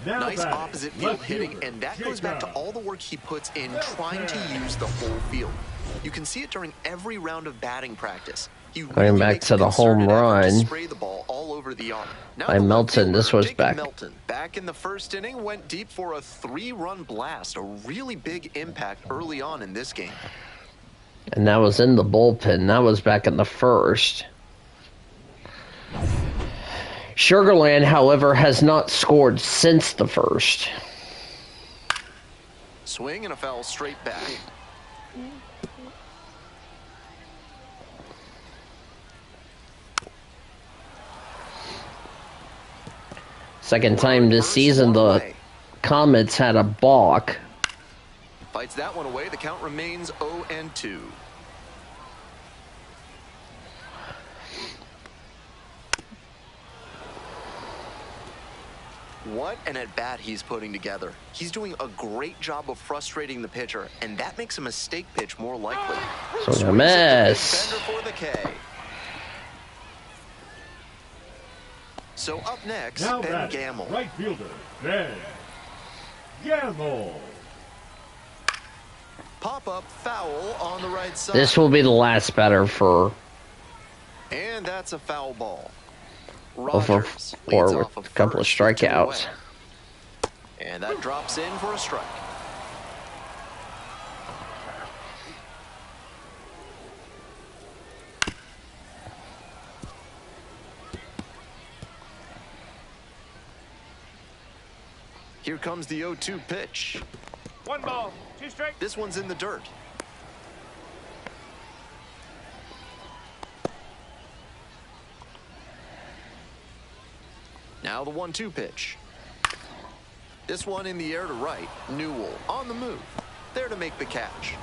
[SPEAKER 3] Now
[SPEAKER 2] Nice
[SPEAKER 3] batting,
[SPEAKER 2] opposite field
[SPEAKER 3] left
[SPEAKER 2] hitting,
[SPEAKER 3] fielder,
[SPEAKER 2] and that goes back to all the work he puts in trying to use the whole field. You can see it during every round of batting practice. He
[SPEAKER 1] Going back
[SPEAKER 2] makes
[SPEAKER 1] to
[SPEAKER 2] a
[SPEAKER 1] the home
[SPEAKER 2] concerted effort to
[SPEAKER 1] run
[SPEAKER 2] spray the ball all over the arm. Now
[SPEAKER 1] by
[SPEAKER 2] the left
[SPEAKER 1] Melton. This
[SPEAKER 2] fielder,
[SPEAKER 1] was
[SPEAKER 2] Jacob
[SPEAKER 1] back.
[SPEAKER 2] Melton, back in the first inning, went deep for a 3-run blast. A really big impact early on in this game.
[SPEAKER 1] And that was in the bullpen. That was back in the first. Sugarland, however, has not scored since the first.
[SPEAKER 2] Swing and a foul straight back.
[SPEAKER 1] Second time this season, the Comets had a balk.
[SPEAKER 2] Fights that one away. The count remains 0-2. What an at-bat he's putting together. He's doing a great job of frustrating the pitcher, and that makes a mistake pitch more likely.
[SPEAKER 1] So a mess.
[SPEAKER 2] Defender for the K. So up next,
[SPEAKER 3] Now
[SPEAKER 2] Ben
[SPEAKER 3] batting,
[SPEAKER 2] Gamble.
[SPEAKER 3] right fielder, Ben Gamble.
[SPEAKER 2] Pop-up foul on the right side.
[SPEAKER 1] This will be the last batter for
[SPEAKER 2] And that's a foul ball.
[SPEAKER 1] over
[SPEAKER 2] Rodgers
[SPEAKER 1] 4
[SPEAKER 2] leads
[SPEAKER 1] with
[SPEAKER 2] off
[SPEAKER 1] a
[SPEAKER 2] of
[SPEAKER 1] couple of
[SPEAKER 2] first, 2 away.
[SPEAKER 1] strikeouts.
[SPEAKER 2] And that drops in for a strike. Here comes the 0-2 pitch.
[SPEAKER 4] 1 ball, 2 strikes.
[SPEAKER 2] This one's in the dirt. Now the 1-2 pitch. This one in the air to right. Newell on the move. There to make the catch.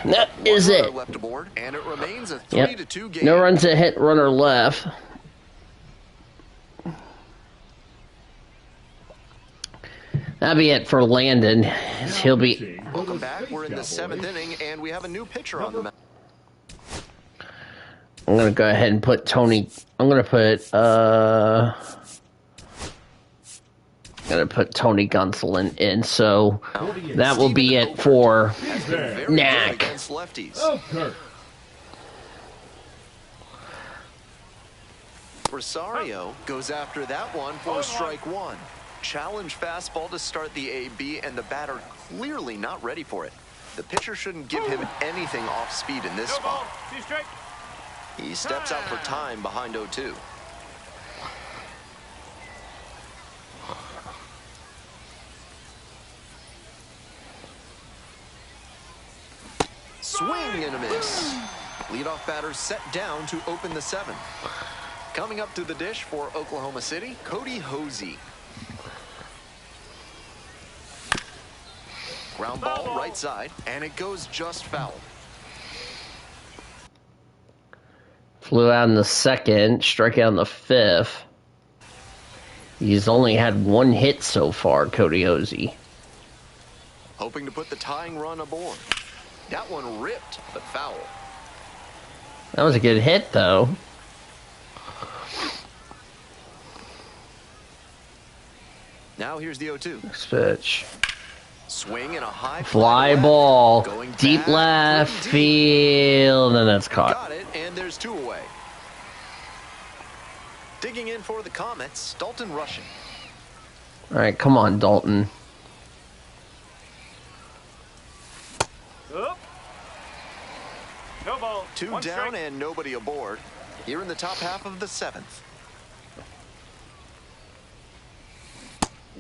[SPEAKER 1] That is
[SPEAKER 2] One runner
[SPEAKER 1] it.
[SPEAKER 2] left aboard, and it remains a
[SPEAKER 1] Yep.
[SPEAKER 2] 3-2 game.
[SPEAKER 1] No runs a hit, runner left. That'll be it for Landon. He'll be.
[SPEAKER 2] Welcome back. We're in the 7th inning, and we have a new pitcher on the mound.
[SPEAKER 1] I'm gonna go ahead and put Tony. I'm gonna put Tony Gonsolin in. So that will be it for
[SPEAKER 2] Very
[SPEAKER 1] Knack.
[SPEAKER 2] good against lefties.
[SPEAKER 3] Oker.
[SPEAKER 2] Rosario goes after that one for strike 1. Challenge fastball to start the AB, and the batter clearly not ready for it. The pitcher shouldn't give him anything off speed in this
[SPEAKER 4] No ball,
[SPEAKER 2] spot.
[SPEAKER 4] 2 strikes.
[SPEAKER 2] He steps out for time behind 0-2. Swing and a miss. Leadoff batter set down to open the 7th. Coming up to the dish for Oklahoma City, Cody Hosey. Ground ball right side, and it goes just foul.
[SPEAKER 1] Flew out in the second, struck out in the 5th. He's only had 1 hit so far, Cody Hosey.
[SPEAKER 2] Hoping to put the tying run aboard. That one ripped, but foul.
[SPEAKER 1] That was a good hit, though. .
[SPEAKER 2] Now here's the 0-2.
[SPEAKER 1] Next pitch.
[SPEAKER 2] Swing and a high
[SPEAKER 1] Fly
[SPEAKER 2] left.
[SPEAKER 1] ball.
[SPEAKER 2] Going
[SPEAKER 1] Deep
[SPEAKER 2] back,
[SPEAKER 1] left
[SPEAKER 2] pretty deep.
[SPEAKER 1] field. And that's caught.
[SPEAKER 2] Got it, and there's 2 away. Digging in for the Comets, Dalton Rushing.
[SPEAKER 1] All right, come on, Dalton.
[SPEAKER 4] Up. No ball.
[SPEAKER 2] 2
[SPEAKER 4] One
[SPEAKER 2] down
[SPEAKER 4] strike.
[SPEAKER 2] and nobody aboard. Here in the top half of the 7th.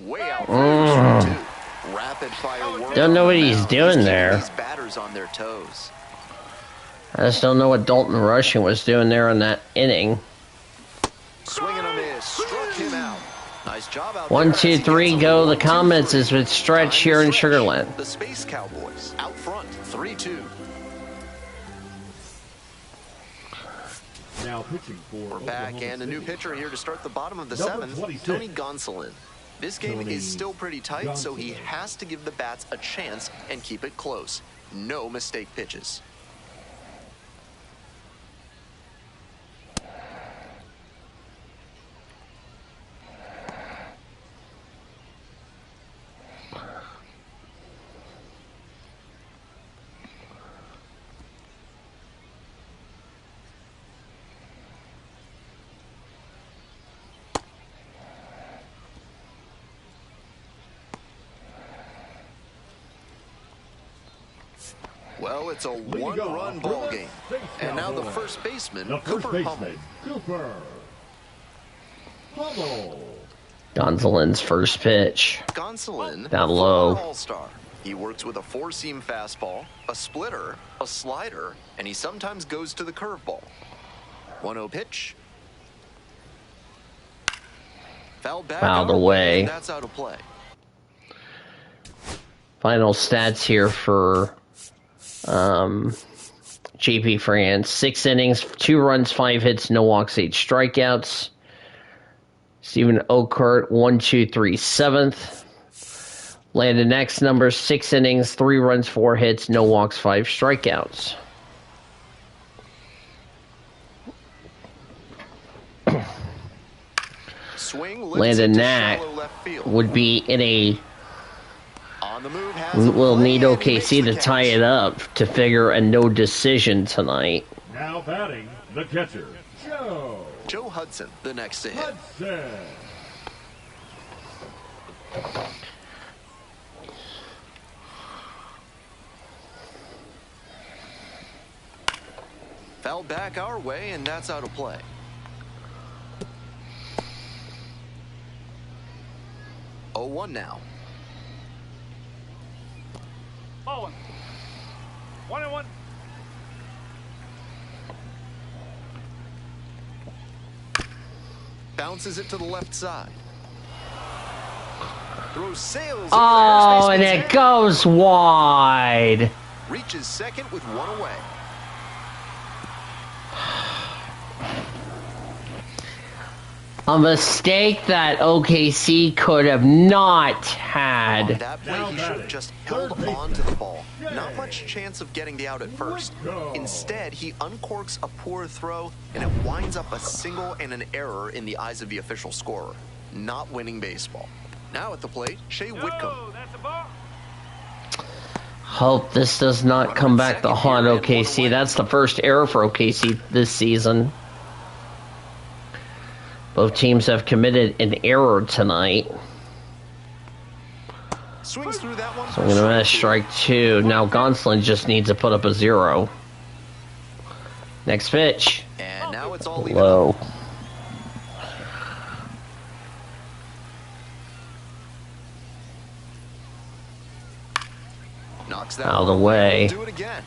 [SPEAKER 2] Way out for 2. Rapid fire work.
[SPEAKER 1] Don't know what he's
[SPEAKER 2] Now,
[SPEAKER 1] doing
[SPEAKER 2] keeping
[SPEAKER 1] there.
[SPEAKER 2] These batters on their toes.
[SPEAKER 1] I just don't know what Dalton Rushing was doing there in that inning.
[SPEAKER 2] Swing and a miss. Struck him out. Nice job out
[SPEAKER 1] 1,
[SPEAKER 2] there as
[SPEAKER 1] 2,
[SPEAKER 2] he
[SPEAKER 1] 3,
[SPEAKER 2] gets a
[SPEAKER 1] go. The
[SPEAKER 2] 1, 2,
[SPEAKER 1] Comets
[SPEAKER 2] 3.
[SPEAKER 1] is with stretch
[SPEAKER 2] Time
[SPEAKER 1] here
[SPEAKER 2] to
[SPEAKER 1] in
[SPEAKER 2] stretch.
[SPEAKER 1] Sugarland.
[SPEAKER 2] The Space Cowboys out front, 3-2.
[SPEAKER 3] Now pitching for
[SPEAKER 2] We're
[SPEAKER 3] Oklahoma
[SPEAKER 2] back and a new
[SPEAKER 3] City.
[SPEAKER 2] pitcher here to start the bottom of the
[SPEAKER 3] Number
[SPEAKER 2] 7th,
[SPEAKER 3] 26.
[SPEAKER 2] Tony Gonsolin. This game
[SPEAKER 3] Tony
[SPEAKER 2] is still pretty tight, so he
[SPEAKER 3] Gonsolin.
[SPEAKER 2] has to give the bats a chance and keep it close. No mistake pitches. Well, it's a
[SPEAKER 3] Leading off
[SPEAKER 2] one-run
[SPEAKER 3] for
[SPEAKER 2] ball
[SPEAKER 3] the
[SPEAKER 2] game.
[SPEAKER 3] Space
[SPEAKER 2] And now the
[SPEAKER 3] Cowboys.
[SPEAKER 2] first baseman,
[SPEAKER 3] The first
[SPEAKER 2] Cooper Hummel.
[SPEAKER 3] baseman, Cooper Hummel.
[SPEAKER 1] Gonsolin's first pitch.
[SPEAKER 2] Gonsolin,
[SPEAKER 1] Down low.
[SPEAKER 2] former All-Star. He works with a 4-seam fastball, a splitter, a slider, and he sometimes goes to the curveball. 1-0 pitch. Fouled back
[SPEAKER 1] Fouled
[SPEAKER 2] out
[SPEAKER 1] away.
[SPEAKER 2] and that's out of play.
[SPEAKER 1] Final stats here for JP France. 6 innings, 2 runs, 5 hits, no walks, 8 strikeouts. Stephen Okert, 1, 2, 3, 7th. Landon X numbers, 6 innings, 3 runs, 4 hits, no walks, 5 strikeouts.
[SPEAKER 2] Swing lifts
[SPEAKER 1] Landon
[SPEAKER 2] it to
[SPEAKER 1] Knack
[SPEAKER 2] shallow left field.
[SPEAKER 1] would be in a...
[SPEAKER 2] On the move has a
[SPEAKER 1] We'll
[SPEAKER 2] play,
[SPEAKER 1] need
[SPEAKER 2] and he makes
[SPEAKER 1] OKC
[SPEAKER 2] the
[SPEAKER 1] to tie
[SPEAKER 2] catch.
[SPEAKER 1] it up to figure a no decision tonight.
[SPEAKER 3] Now batting, the catcher, Joe
[SPEAKER 2] Joe Hudson, the next to hit.
[SPEAKER 3] Hudson.
[SPEAKER 2] Fouled back our way, and that's out of play. Oh, 1 now.
[SPEAKER 4] Ball 1. 1-1.
[SPEAKER 2] Bounces it to the left side. Throws sails. over the
[SPEAKER 1] Oh,
[SPEAKER 2] first
[SPEAKER 1] and
[SPEAKER 2] baseman's
[SPEAKER 1] it
[SPEAKER 2] head.
[SPEAKER 1] goes wide.
[SPEAKER 2] Reaches second with 1 away.
[SPEAKER 1] A mistake that OKC could have not
[SPEAKER 2] On
[SPEAKER 1] had.
[SPEAKER 2] that play,
[SPEAKER 3] Now
[SPEAKER 2] he should have
[SPEAKER 3] batting,
[SPEAKER 2] just
[SPEAKER 3] third
[SPEAKER 2] held
[SPEAKER 3] baseman.
[SPEAKER 2] on to the ball.
[SPEAKER 3] Yay.
[SPEAKER 2] Not much chance of getting the out at first.
[SPEAKER 3] Go.
[SPEAKER 2] Instead, he uncorks a poor throw, and it winds up a single and an error in the eyes of the official scorer. Not winning baseball. Now at the plate, Shea Whitcomb.
[SPEAKER 4] No, that's a ball.
[SPEAKER 1] Hope this does not come back to haunt OKC. That's the first error for OKC this season. Both teams have committed an error tonight.
[SPEAKER 2] Swings through that one.
[SPEAKER 1] So I'm going to miss strike 2. Now Gonsolin just needs to put up a 0. Next pitch.
[SPEAKER 2] And now it's all even.
[SPEAKER 1] Low.
[SPEAKER 2] Knocks that
[SPEAKER 1] Out of the
[SPEAKER 2] one
[SPEAKER 1] way.
[SPEAKER 2] Do it again.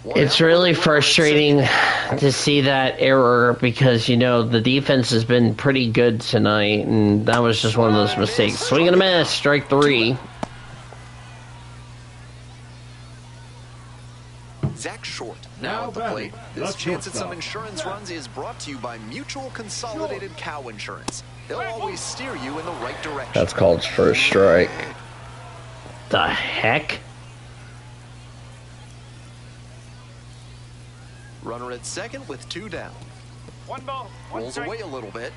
[SPEAKER 1] It's really frustrating to see that error because, you know, the defense has been pretty good tonight, and that was just one of those mistakes. Swing and a miss, strike 3.
[SPEAKER 2] Zach Short now at the
[SPEAKER 3] batting,
[SPEAKER 2] plate.
[SPEAKER 3] the
[SPEAKER 2] This chance at some
[SPEAKER 3] shortstop.
[SPEAKER 2] insurance runs is brought to you by Mutual Consolidated Cow Insurance. They'll always steer you in the right direction.
[SPEAKER 1] That's called first strike. The heck?
[SPEAKER 2] Runner at second with 2 down.
[SPEAKER 4] 1 ball. 1
[SPEAKER 2] Rolls
[SPEAKER 4] strike.
[SPEAKER 2] away a little bit.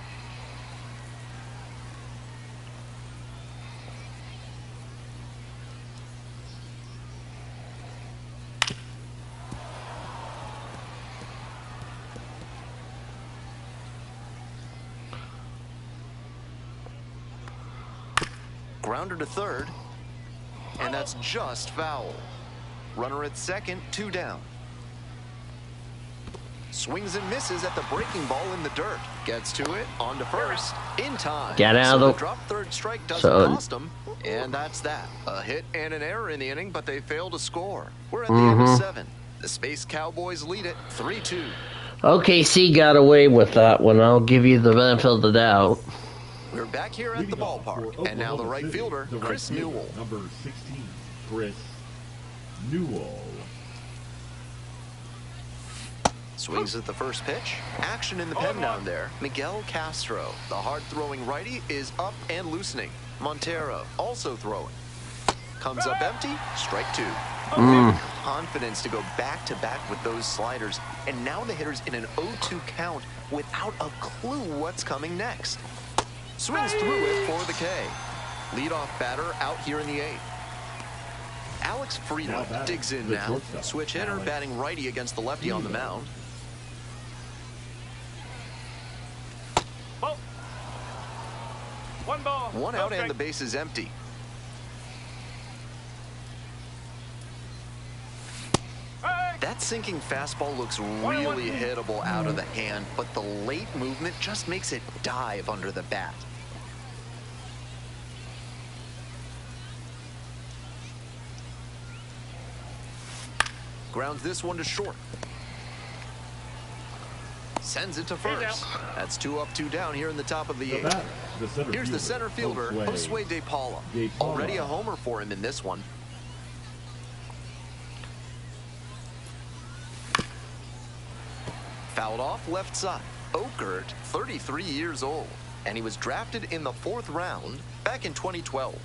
[SPEAKER 2] Grounder to third. And that's just foul. Runner at second, 2 down. Swings and misses at the breaking ball in the dirt. Gets to it, on to first, in time.
[SPEAKER 1] Get out
[SPEAKER 2] so
[SPEAKER 1] of
[SPEAKER 2] the drop third strike doesn't cost them, and that's that. A hit and an error in the inning, but they fail to score. We're at the end of 7. The Space Cowboys lead it 3-2.
[SPEAKER 1] OKC got away with that one. I'll give you the benefit of the doubt.
[SPEAKER 2] We're back here at the ballpark, and now the right fielder, Chris Newell.
[SPEAKER 3] Number 16, Chris Newell.
[SPEAKER 2] Swings at the first pitch. Action in the pen down there. Miguel Castro, the hard-throwing righty, is up and loosening. Montero also throwing. Comes up empty, strike 2. Confidence to go back-to-back with those sliders. And now the hitter's in an 0-2 count without a clue what's coming next. Swings through it for the K. Leadoff batter out here in the 8th. Alex Friedland digs in now. Switch hitter batting righty against the lefty on the mound.
[SPEAKER 4] Ball. 1 ball.
[SPEAKER 2] 1 out and the base is empty. That sinking fastball looks really hittable out of the hand, but the late movement just makes it dive under the bat. Grounds this one to short. Sends it to first. That's 2 up, 2 down here in the top of the 8th. Here's the center fielder, Josue De Paula. Already a homer for him in this one. Fouled off left side. Okert, 33 years old, and he was drafted in the 4th round back in 2012.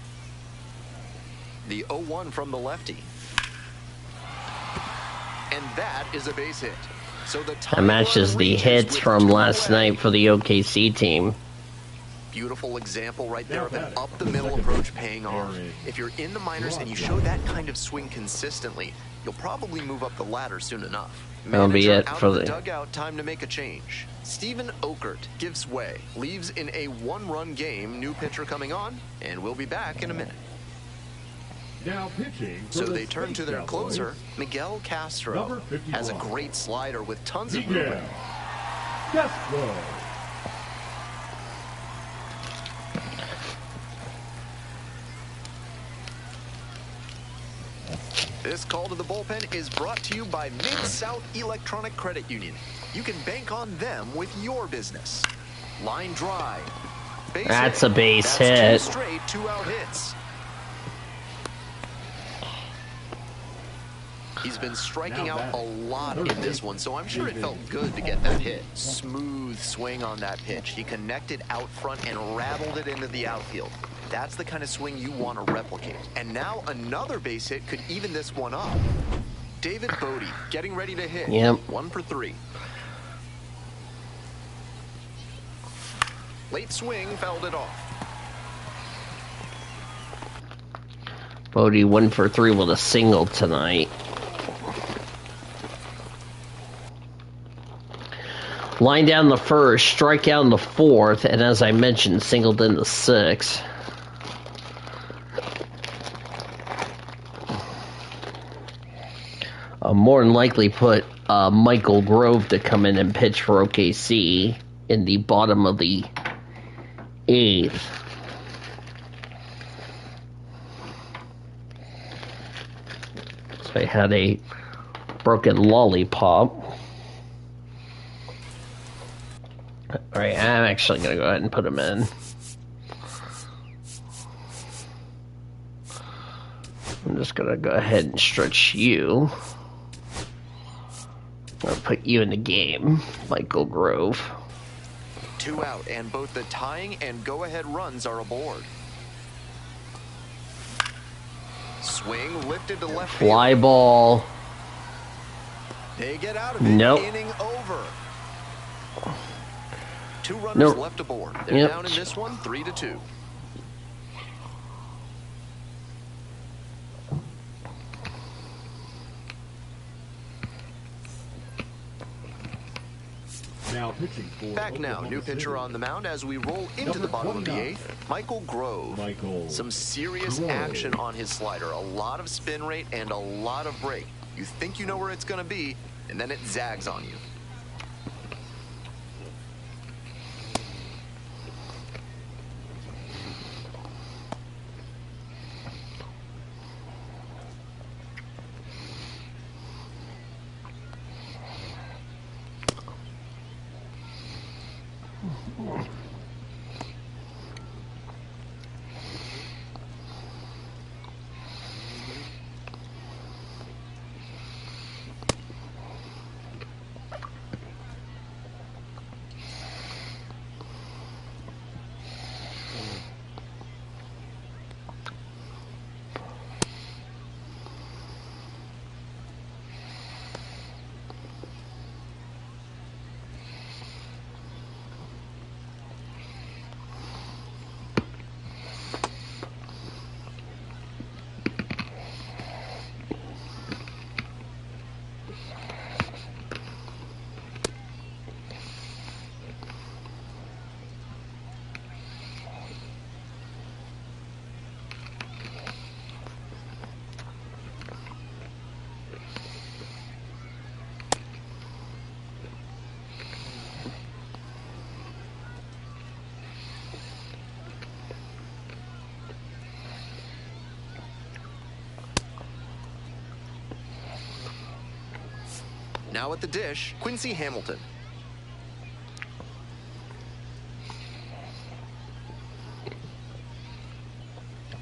[SPEAKER 2] The 0-1 from the lefty. And that is a base hit. So the
[SPEAKER 1] that matches the hits from last night for the OKC team.
[SPEAKER 2] Beautiful example right there of an up-the-middle approach paying off. If you're in the minors and you show that kind of swing consistently, you'll probably move up the ladder soon enough.
[SPEAKER 1] That'll be it
[SPEAKER 2] out
[SPEAKER 1] for
[SPEAKER 2] of
[SPEAKER 1] the
[SPEAKER 2] the dugout. Time to make a change. Stephen Okert gives way, leaves in a 1-run game. New pitcher coming on, and we'll be back in a minute.
[SPEAKER 3] Now pitching.
[SPEAKER 2] So they turn to their closer, Miguel Castro. Has a great slider with tons of movement.
[SPEAKER 3] Castro.
[SPEAKER 2] This call to the bullpen is brought to you by Mid-South Electronic Credit Union. You can bank on them with your business. Line drive. Base
[SPEAKER 1] That's
[SPEAKER 2] hit.
[SPEAKER 1] a base
[SPEAKER 2] That's
[SPEAKER 1] hit.
[SPEAKER 2] 2 straight 2-out hits. He's been striking out a lot in this one, so I'm sure it felt good to get that hit. Smooth swing on that pitch. He connected out front and rattled it into the outfield. That's the kind of swing you want to replicate. And now another base hit could even this one up. David Bodie getting ready to hit.
[SPEAKER 1] Yep.
[SPEAKER 2] 1 for 3. Late swing, fouled it off.
[SPEAKER 1] Bodie 1 for 3 with a single tonight. Line down the first, strike out in the 4th, and as I mentioned, singled in the 6th. More than likely put Michael Grove to come in and pitch for OKC in the bottom of the 8th. So I had a broken lollipop. Alright, I'm actually going to go ahead and put him in. I'm just going to go ahead and stretch you. I'll put you in the game, Michael Grove.
[SPEAKER 2] 2 out, and both the tying and go-ahead runs are aboard. Swing lifted to left field.
[SPEAKER 1] Fly ball.
[SPEAKER 2] They get out of it.
[SPEAKER 1] Nope.
[SPEAKER 2] Inning over. 2 runners
[SPEAKER 1] Nope.
[SPEAKER 2] left aboard. They're
[SPEAKER 1] Yep.
[SPEAKER 2] down in this one, 3-2.
[SPEAKER 3] Now pitching for
[SPEAKER 2] Back now,
[SPEAKER 3] Oklahoma
[SPEAKER 2] new pitcher
[SPEAKER 3] City.
[SPEAKER 2] on the mound as we roll into the bottom of the 8th, Michael Grove. Some serious action on his slider, a lot of spin rate and a lot of break. You think you know where it's going to be, and then it zags on you. Now at the dish, Quincy Hamilton.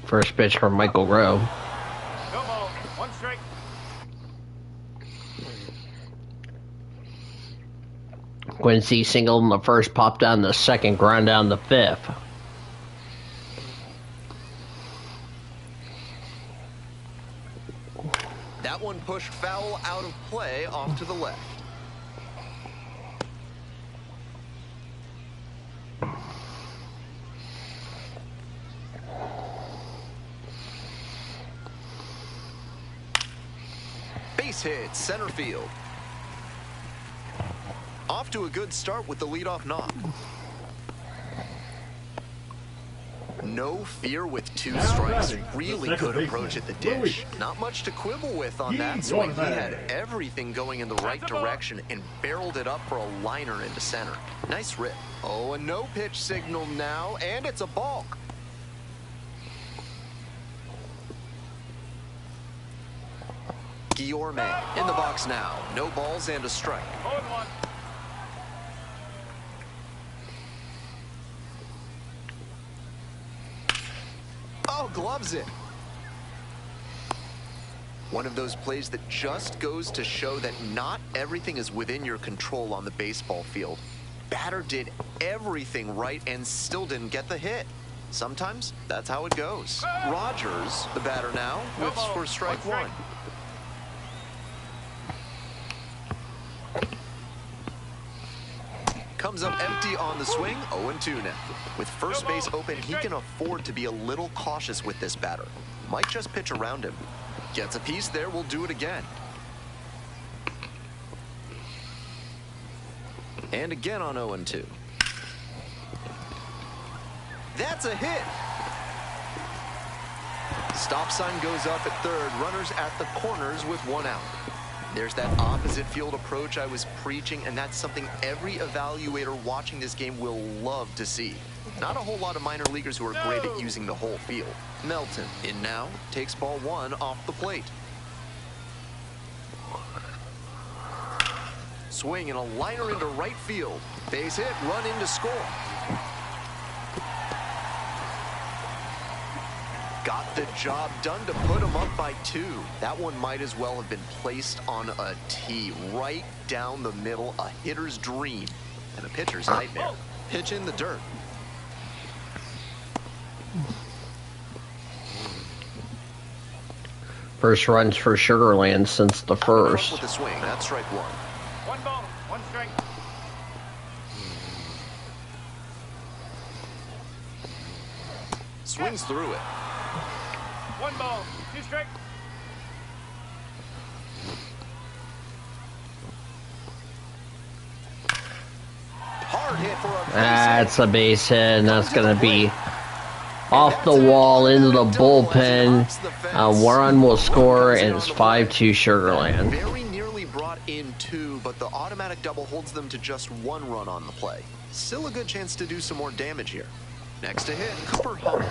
[SPEAKER 1] First pitch from Michael Grove.
[SPEAKER 4] No ball. 1 strike.
[SPEAKER 1] Quincy singled in the first, popped down the second, ground down the fifth.
[SPEAKER 2] That one pushed foul out of play off to the left. Base hit, center field. Off to a good start with the leadoff knock. No fear with 2 strikes. Really good approach at the dish. Not much to quibble with on that swing. He had everything going in the right direction and barreled it up for a liner into center. Nice rip. Oh, a no pitch signal now, and it's a balk. Guillorme in the box now. No balls and a strike.
[SPEAKER 4] 0-1.
[SPEAKER 2] Oh, gloves it. One of those plays that just goes to show that not everything is within your control on the baseball field. Batter did everything right and still didn't get the hit. Sometimes that's how it goes. Rogers, the batter now, whiffs for strike 1. Comes up empty on the swing, 0-2 now. With first base open, he can afford to be a little cautious with this batter. Might just pitch around him. Gets a piece there, will do it again. And again on 0-2. That's a hit. Stop sign goes up at third, runners at the corners with 1 out. There's that opposite field approach I was preaching, and that's something every evaluator watching this game will love to see. Not a whole lot of minor leaguers who are great at using the whole field. Melton in now, takes ball 1 off the plate. Swing and a liner into right field. Base hit, run in to score. Got the job done to put him up by 2. That one might as well have been placed on a tee, right down the middle, a hitter's dream and a pitcher's nightmare. Pitch in the dirt.
[SPEAKER 1] First runs for Sugarland since the first.
[SPEAKER 2] With the swing, that's strike 1.
[SPEAKER 4] 1 ball, 1 strike.
[SPEAKER 2] Swings through it.
[SPEAKER 4] 1 ball, 2 strike.
[SPEAKER 2] hit for a base hit.
[SPEAKER 1] That's a base hit, and that's going to be off the wall into the bullpen. Warren will score, and it's 5-2 Sugarland.
[SPEAKER 2] Very nearly brought in 2, but the automatic double holds them to just 1 run on the play. Still a good chance to do some more damage here. Next to hit, Cooper Hummel.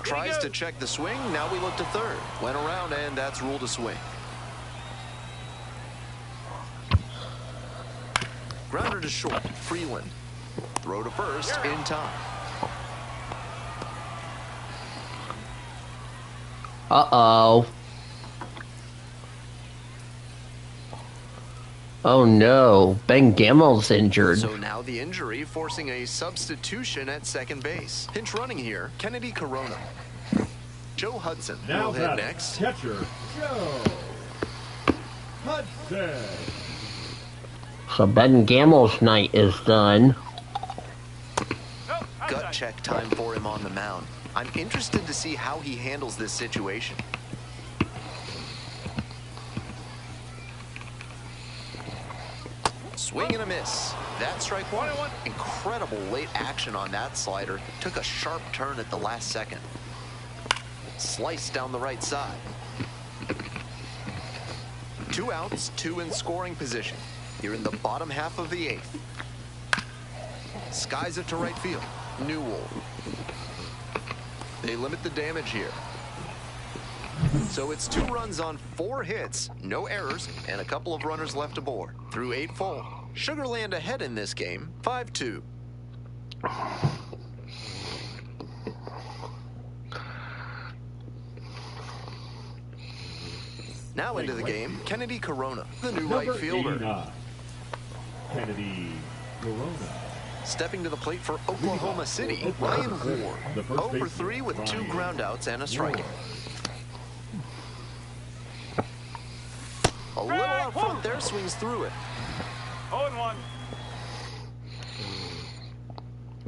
[SPEAKER 2] Tries to check the swing. Now we look to third. Went around, and that's ruled a swing. Grounder to short. Freeland. Throw to first in time.
[SPEAKER 1] Uh-oh. Oh no, Ben Gamel's injured.
[SPEAKER 2] So now the injury forcing a substitution at second base. Pinch running here, Kennedy Corona. Joe Hudson
[SPEAKER 3] Now
[SPEAKER 2] will hit
[SPEAKER 3] batting,
[SPEAKER 2] next.
[SPEAKER 3] catcher Joe Hudson.
[SPEAKER 1] So Ben Gamel's night is done.
[SPEAKER 2] Gut check time for him on the mound. I'm interested to see how he handles this situation. Swing and a miss. That's strike 1. Incredible late action on that slider. Took a sharp turn at the last second. Sliced down the right side. 2 outs, 2 in scoring position. Here in the bottom half of the 8th. Skies it to right field. Newell. They limit the damage here. So it's 2 runs on 4 hits, no errors, and a couple of runners left aboard. Through 8 full. Sugarland ahead in this game, 5-2. Now into the game, Kennedy Corona, the new right fielder.
[SPEAKER 3] 89. Kennedy Corona.
[SPEAKER 2] Stepping to the plate for Oklahoma City, Ryan Ward. 0 for 3 with 2 groundouts and a strikeout. A little out front there, swings through it.
[SPEAKER 4] 0-1.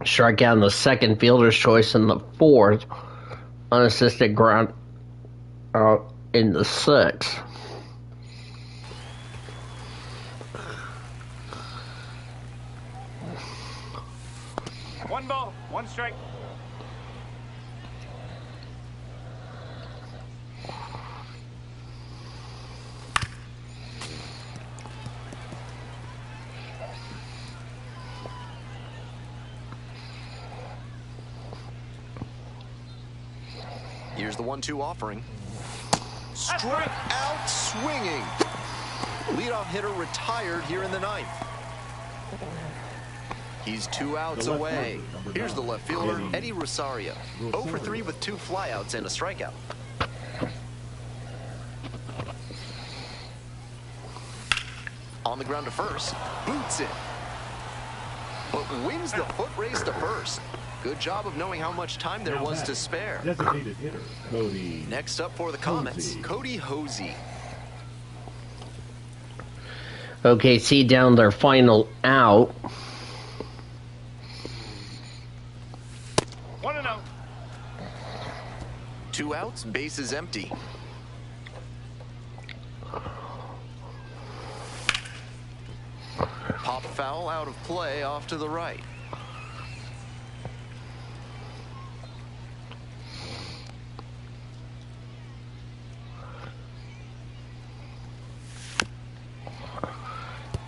[SPEAKER 1] Strikeout in the second, fielder's choice in the 4th. Unassisted ground out in the 6th.
[SPEAKER 4] One ball, 1 strike.
[SPEAKER 2] Here's the 1-2 offering. Strike out swinging. Leadoff hitter retired here in the 9th. He's 2 outs away. Here's the left fielder, Eddie Rosario. 0 for 3 with 2 flyouts and a strikeout. On the ground to first, boots it. But wins the foot race to first. Good job of knowing how much time there was to spare.
[SPEAKER 3] Designated hitter Cody.
[SPEAKER 2] Next up for the Comets, Cody Hosey.
[SPEAKER 1] OKC down their final out.
[SPEAKER 4] 1-0.
[SPEAKER 2] 2 outs, bases empty. Pop foul out of play off to the right.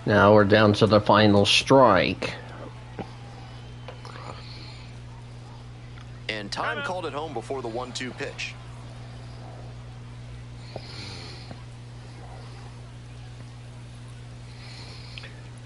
[SPEAKER 1] Now we're down to the final strike.
[SPEAKER 2] And time called it home before the 1-2 pitch.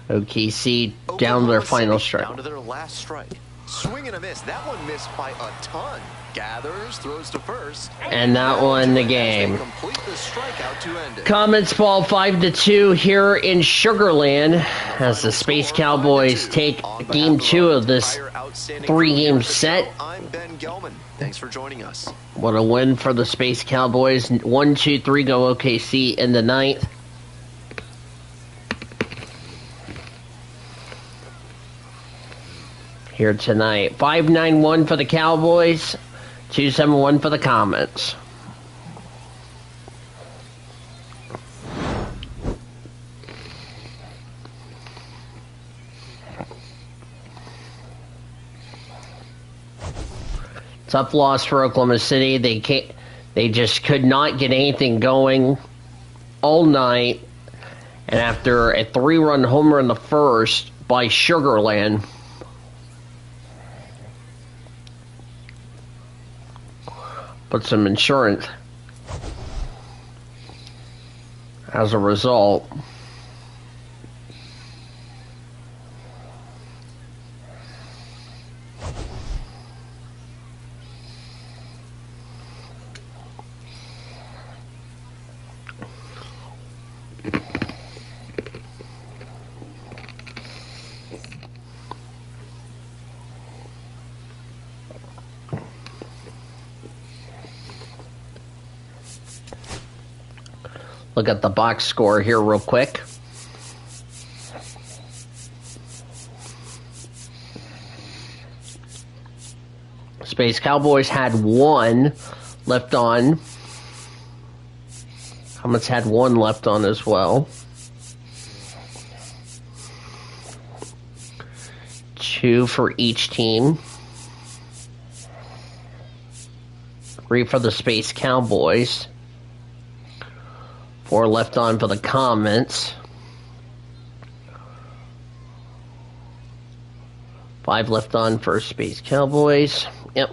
[SPEAKER 1] OKC down to their final strike.
[SPEAKER 2] Down to their last strike. Swing and a miss. That one missed by a ton. Gathers, throws to first.
[SPEAKER 1] And that won the game.
[SPEAKER 2] Complete the strikeout to end it.
[SPEAKER 1] Comets fall 5-2 here in Sugarland as the Space Cowboys take game 2 of this 3-game set.
[SPEAKER 2] I'm Ben Gelman. Thanks for joining us.
[SPEAKER 1] What a win for the Space Cowboys. 1-2-3 go OKC in the 9th. Here tonight. 5-9-1 for the Cowboys. 2-7-1 for the Comets. Tough loss for Oklahoma City. They just could not get anything going all night. And after a 3-run homer in the first by Sugarland, put some insurance as a result. Look at the box score here real quick. Space Cowboys had 1 left on. Comets had 1 left on as well. 2 for each team. 3 for the Space Cowboys. 4 left on for the Comets. 5 left on for Space Cowboys. Yep.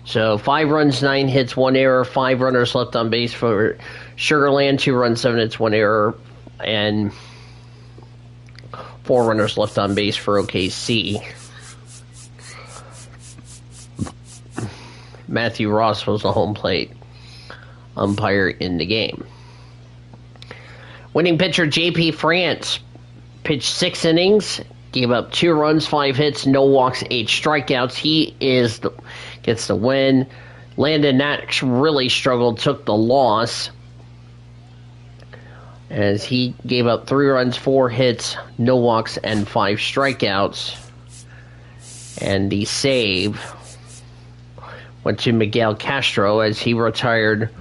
[SPEAKER 1] So 5 runs, 9 hits, 1 error. 5 runners left on base for Sugarland. 2 runs, 7 hits, 1 error. And 4 runners left on base for OKC. Matthew Ross was the home plate umpire in the game. Winning pitcher J.P. France pitched 6 innings, gave up 2 runs, 5 hits, no walks, 8 strikeouts. He gets the win. Landon Nash really struggled, took the loss, as he gave up 3 runs, 4 hits, no walks, and 5 strikeouts. And the save went to Miguel Castro as he retired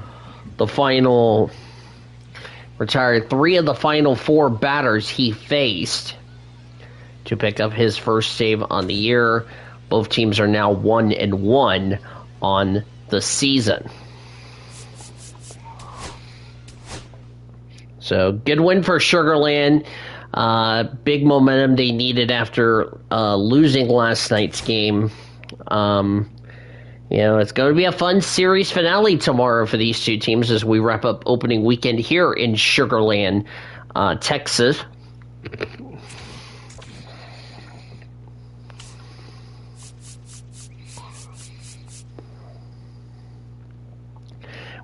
[SPEAKER 1] 3 of the final 4 batters he faced to pick up his first save on the year. Both teams are now 1-1 on the season. So, good win for Sugarland. Big momentum they needed after losing last night's game. It's going to be a fun series finale tomorrow for these two teams as we wrap up opening weekend here in Sugarland, Texas.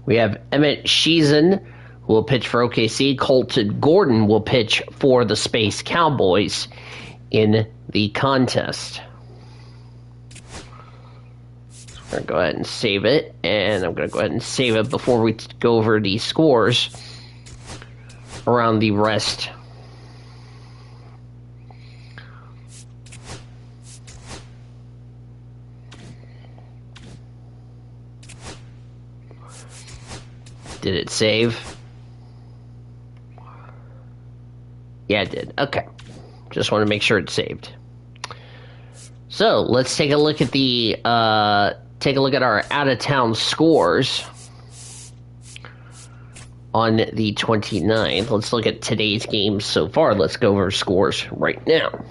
[SPEAKER 1] We have Emmett Sheehan, who will pitch for OKC. Colton Gordon will pitch for the Space Cowboys in the contest. I'm going to go ahead and save it, and I'm going to go ahead and save it before we go over the scores around the rest. Did it save? Yeah, it did. Okay. Just want to make sure it's saved. So, let's take a look at our out-of-town scores on the 29th. Let's look at today's games so far. Let's go over scores right now.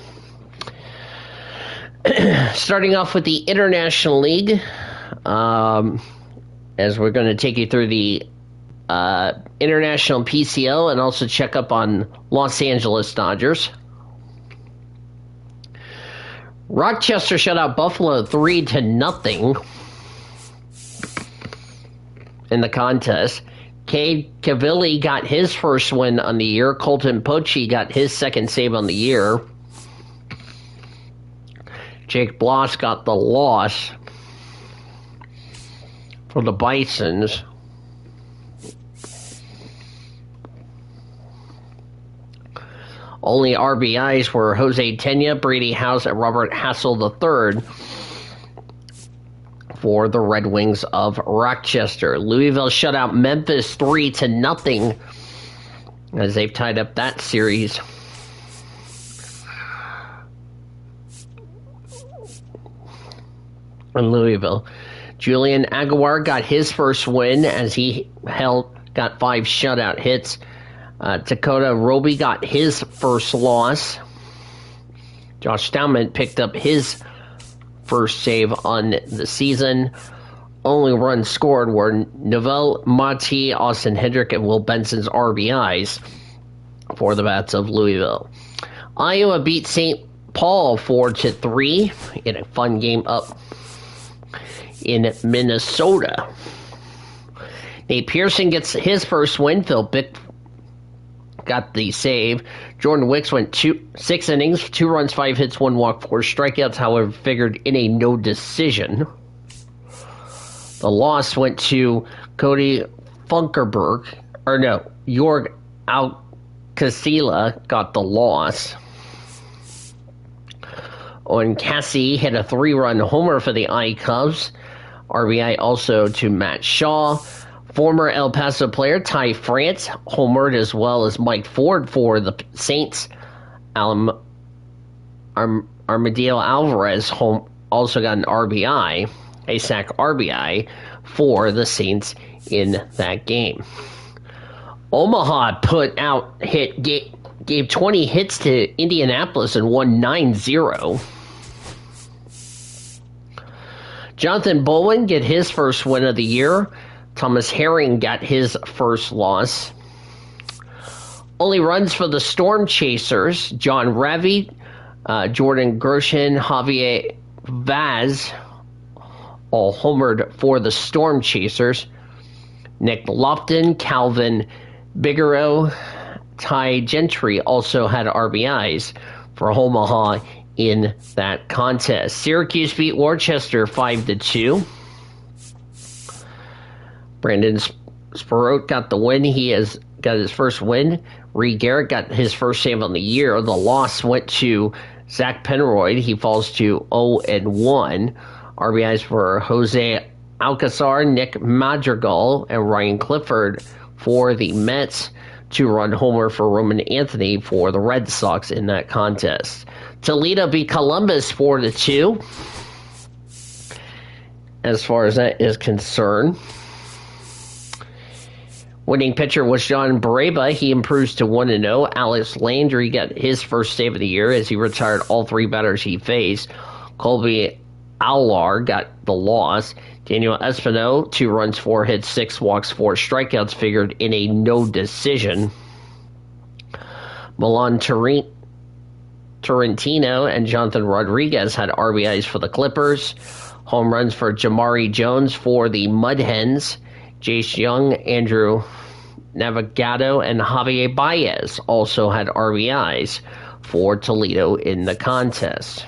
[SPEAKER 1] Starting off with the International League, as we're going to take you through the International PCL and also check up on Los Angeles Dodgers. Rochester shut out Buffalo 3-0 in the contest. Cade Cavilli got his first win on the year. Colton Poche got his second save on the year. Jake Bloss got the loss for the Bisons. Only RBIs were Jose Tena, Brady House, and Robert Hassel III for the Red Wings of Rochester. Louisville shut out Memphis 3-0 as they've tied up that series. in Louisville. Julian Aguilar got his first win as he got 5 shutout hits. Dakota Roby got his first loss. Josh Stallman picked up his first save on the season. Only runs scored were Novell Mati, Austin Hendrick, and Will Benson's RBIs for the Bats of Louisville. Iowa beat St. Paul 4-3 in a fun game up in Minnesota. Nate Pearson gets his first win. Phil Bick got the save. Jordan Wicks went 6 innings, 2 runs, 5 hits, 1 walk, 4 strikeouts, however, figured in a no decision. The loss went to Cody Funkerberg, Jorg Alcacila got the loss. Owen Cassie hit a 3-run homer for the I-Cubs. RBI also to Matt Shaw. Former El Paso player Ty France homered, as well as Mike Ford for the Saints. Armadillo Alvarez also got an RBI, a sac RBI, for the Saints in that game. Omaha gave 20 hits to Indianapolis and won 9-0. Jonathan Bowen get his first win of the year. Thomas Herring got his first loss. Only runs for the Storm Chasers. John Ravi, Jordan Gershon, Javier Vaz all homered for the Storm Chasers. Nick Lofton, Calvin Bigerow, Ty Gentry also had RBIs for Omaha in that contest. Syracuse beat Worcester 5-2. Brandon Sparrow got the win. He has got his first win. Reed Garrett got his first save on the year. The loss went to Zach Penroyd. He falls to 0-1. RBIs for Jose Alcazar, Nick Madrigal, and Ryan Clifford for the Mets. 2-run homer for Roman Anthony for the Red Sox in that contest. Toledo beat Columbus 4-2. As far as that is concerned, winning pitcher was John Barreba. He improves to 1-0. Alex Landry got his first save of the year as he retired all 3 batters he faced. Colby Aular got the loss. Daniel Espino, 2 runs, 4 hits, 6 walks, 4 strikeouts, figured in a no decision. Milan Torrentino and Jonathan Rodriguez had RBIs for the Clippers. Home runs for Jamari Jones for the Mud Hens. Jace Young, Andrew Navigado, and Javier Baez also had RBIs for Toledo in the contest.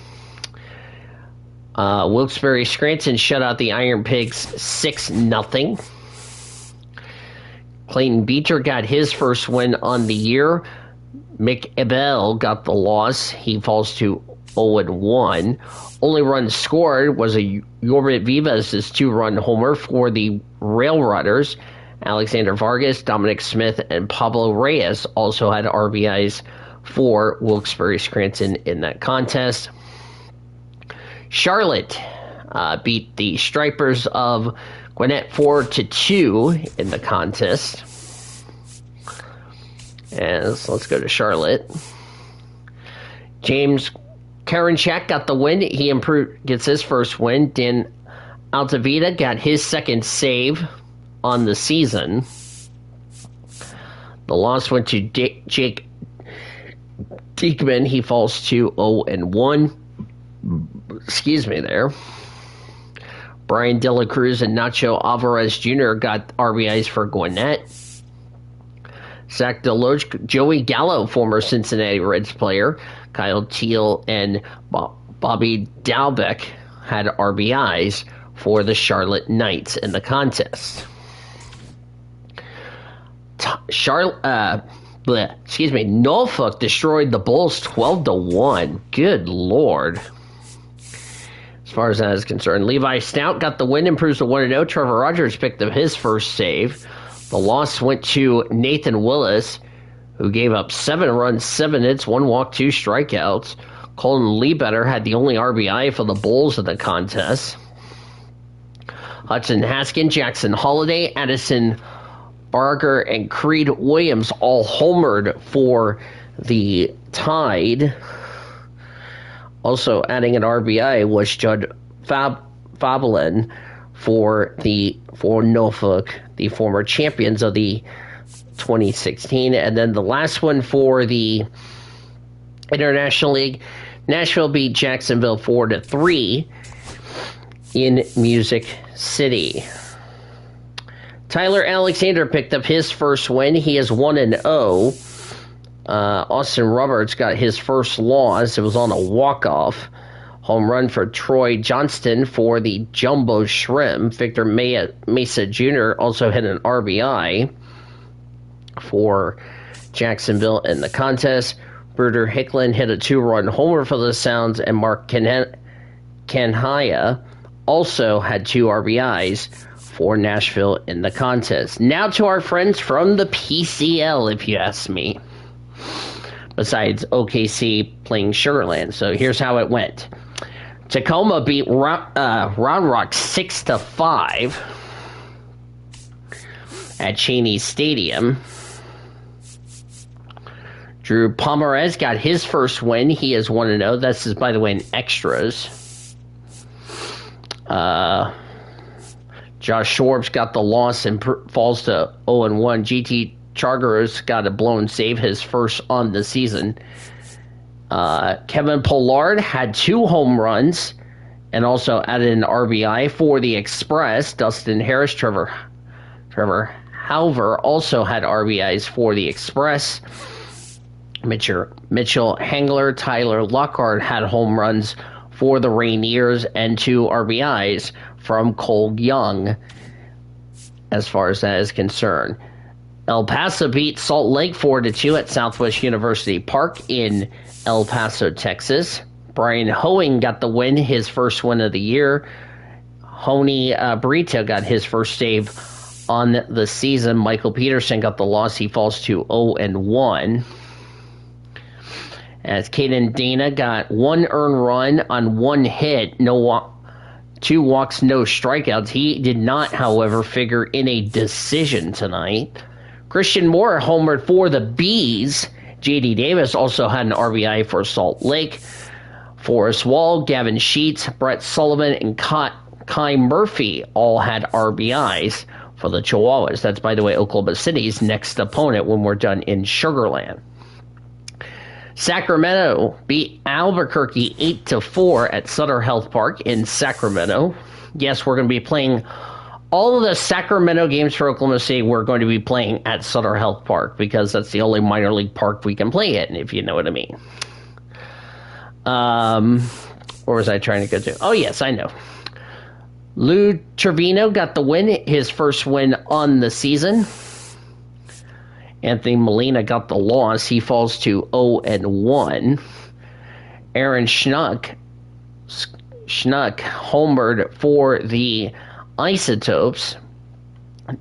[SPEAKER 1] Wilkes-Barre Scranton shut out the Iron Pigs 6-0. Clayton Beecher got his first win on the year. Mick Ebel got the loss. He falls to 0-1. Only run scored was a Yorbit Vivas' 2-run homer for the Railroaders. Alexander Vargas, Dominic Smith, and Pablo Reyes also had RBIs for Wilkes-Barre Scranton in that contest. Charlotte beat the Stripers of Gwinnett 4-2 in the contest. And so let's go to Charlotte. James Karinchak got the win. He gets his first win. Dan Altavita got his second save on the season. The loss went to Jake Diekman. He falls to 0-1. Excuse me there. Brian De La Cruz and Nacho Alvarez Jr. got RBIs for Gwinnett. Zach Deloach, Joey Gallo, former Cincinnati Reds player, Kyle Teal, and Bobby Dalbeck had RBIs for the Charlotte Knights in the contest. Norfolk destroyed the Bulls 12-1. Good Lord. As far as that is concerned, Levi Stout got the win, improves to 1-0. Trevor Rogers picked up his first save. The loss went to Nathan Willis, who gave up 7 runs, 7 hits, 1 walk, 2 strikeouts. Colin Liebetter had the only RBI for the Bulls in the contest. Hudson Haskin, Jackson Holliday, Addison Barger, and Creed Williams all homered for the Tide. Also adding an RBI was Judd Fabelin for Norfolk, the former champions of the 2016. And then the last one for the International League, Nashville beat Jacksonville 4-3 in Music City. Tyler Alexander picked up his first win. He is 1-0. Austin Roberts got his first loss. It was on a walk-off home run for Troy Johnston for the Jumbo Shrimp. Victor Mesa Jr. also hit an RBI for Jacksonville in the contest. Bruder Hicklin hit a 2-run homer for the Sounds, and Mark Canhaya also had 2 RBIs for Nashville in the contest. Now to our friends from the PCL, if you ask me. Besides OKC playing Sugarland. So here's how it went. Tacoma beat Round Rock 6-5 at Cheney Stadium. Drew Pomerez got his first win. He is 1-0. This is, by the way, in extras. Josh Shorbs got the loss and falls to 0-1. GT Chargers got a blown save, his first on the season. Kevin Pollard had 2 home runs and also added an RBI for the Express. Dustin Harris, Trevor Halver also had RBIs for the Express. Mitchell Hengler, Tyler Lockhart had home runs for the Rainiers and 2 RBIs from Cole Young as far as that is concerned. El Paso beat Salt Lake 4-2 at Southwest University Park in El Paso, Texas. Brian Hoeing got the win, his first win of the year. Honey Brito got his first save on the season. Michael Peterson got the loss. He falls to 0-1. As Caden Dana got 1 earned run on 1 hit, 2 walks, no strikeouts. He did not, however, figure in a decision tonight. Christian Moore homered for the Bees. J.D. Davis also had an RBI for Salt Lake. Forrest Wall, Gavin Sheets, Brett Sullivan, and Kai Murphy all had RBIs for the Chihuahuas. That's, by the way, Oklahoma City's next opponent when we're done in Sugarland. Sacramento beat Albuquerque 8-4 at Sutter Health Park in Sacramento. Yes, we're going to be playing all of the Sacramento games for Oklahoma City. We're going to be playing at Sutter Health Park because that's the only minor league park we can play in, if you know what I mean. Where was I trying to go to? Oh, yes, I know. Lou Trevino got the win, his first win on the season. Anthony Molina got the loss. He falls to 0-1. Aaron Schnuck homered for the Isotopes.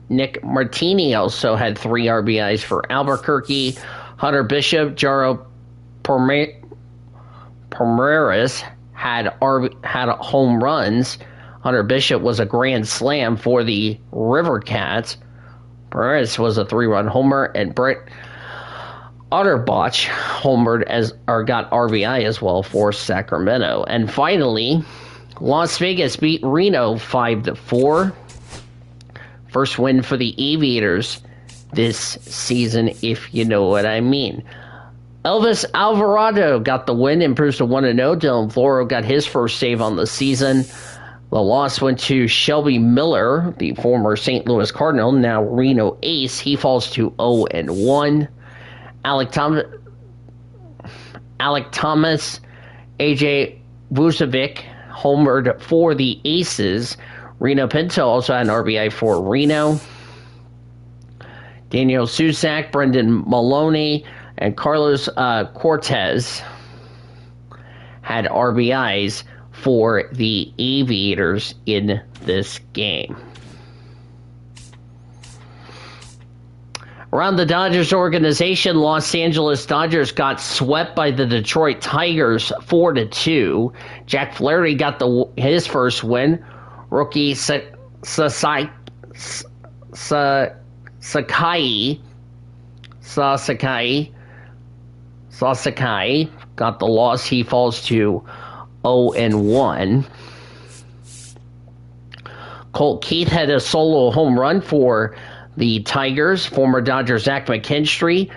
[SPEAKER 1] Nick Martini also had 3 RBIs for Albuquerque. Hunter Bishop, Jaro Pomeres had home runs. Hunter Bishop was a grand slam for the River Cats. Perez was a 3-run homer, and Brett Otterbach got RBI as well for Sacramento. And finally, Las Vegas beat Reno 5-4. First win for the Aviators this season, if you know what I mean. Elvis Alvarado got the win, improves to 1-0. Dylan Floro got his first save on the season. The loss went to Shelby Miller, the former St. Louis Cardinal, now Reno Ace. He falls to 0-1. Alec Thomas, AJ Vucevic homered for the Aces. Reno Pinto also had an RBI for Reno. Daniel Susak, Brendan Maloney, and Carlos Cortez had RBIs for the Aviators in this game. Around the Dodgers organization, Los Angeles Dodgers got swept by the Detroit Tigers 4-2. Jack Flaherty got his first win. Rookie Sakai got the loss. He falls to 0-1. Colt Keith had a solo home run for the Tigers. Former Dodger Zach McKinstry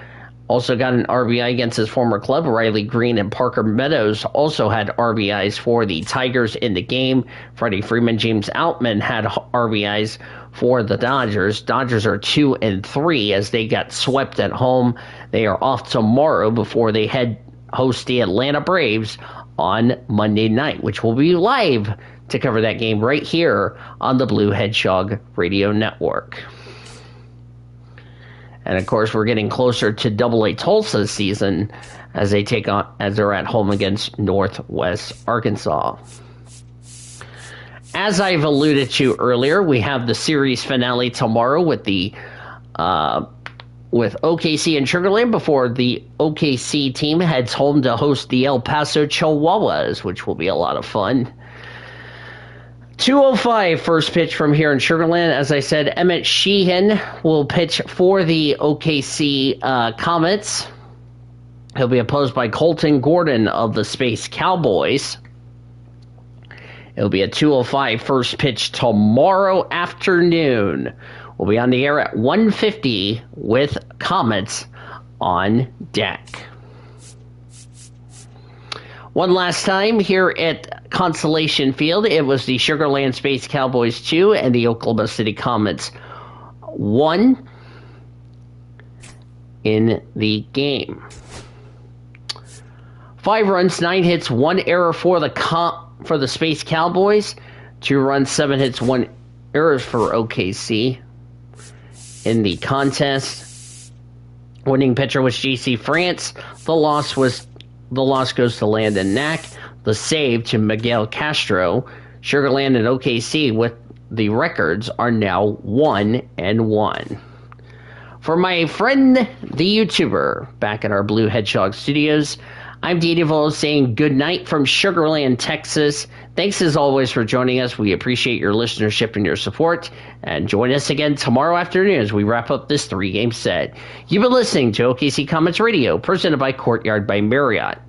[SPEAKER 1] also got an RBI against his former club. Riley Green and Parker Meadows also had RBIs for the Tigers in the game. Freddie Freeman, James Outman had RBIs for the Dodgers. Dodgers are 2-3 as they got swept at home. They are off tomorrow before they host the Atlanta Braves on Monday night, which will be live to cover that game right here on the Blue Hedgehog Radio Network. And of course, we're getting closer to Double-A Tulsa's season as they're at home against Northwest Arkansas. As I've alluded to earlier, we have the series finale tomorrow with OKC and Sugar Land before the OKC team heads home to host the El Paso Chihuahuas, which will be a lot of fun. 2:05 first pitch from here in Sugar Land. As I said, Emmett Sheehan will pitch for the OKC Comets. He'll be opposed by Colton Gordon of the Space Cowboys. It'll be a 2:05 first pitch tomorrow afternoon. We'll be on the air at 1:50 with Comets on deck. One last time here at Constellation Field, it was the Sugar Land Space Cowboys 2 and the Oklahoma City Comets 1 in the game. 5 runs, 9 hits, 1 error for the Space Cowboys. 2 runs, 7 hits, 1 error for OKC in the contest. Winning pitcher was JC France. The loss goes to Landon Knack. The save to Miguel Castro. Sugar Land and OKC with the records are now 1-1. For my friend, the YouTuber, back at our Blue Hedgehog studios, I'm Dee Vol saying good night from Sugar Land, Texas. Thanks as always for joining us. We appreciate your listenership and your support. And join us again tomorrow afternoon as we wrap up this 3-game set. You've been listening to OKC Comets Radio, presented by Courtyard by Marriott.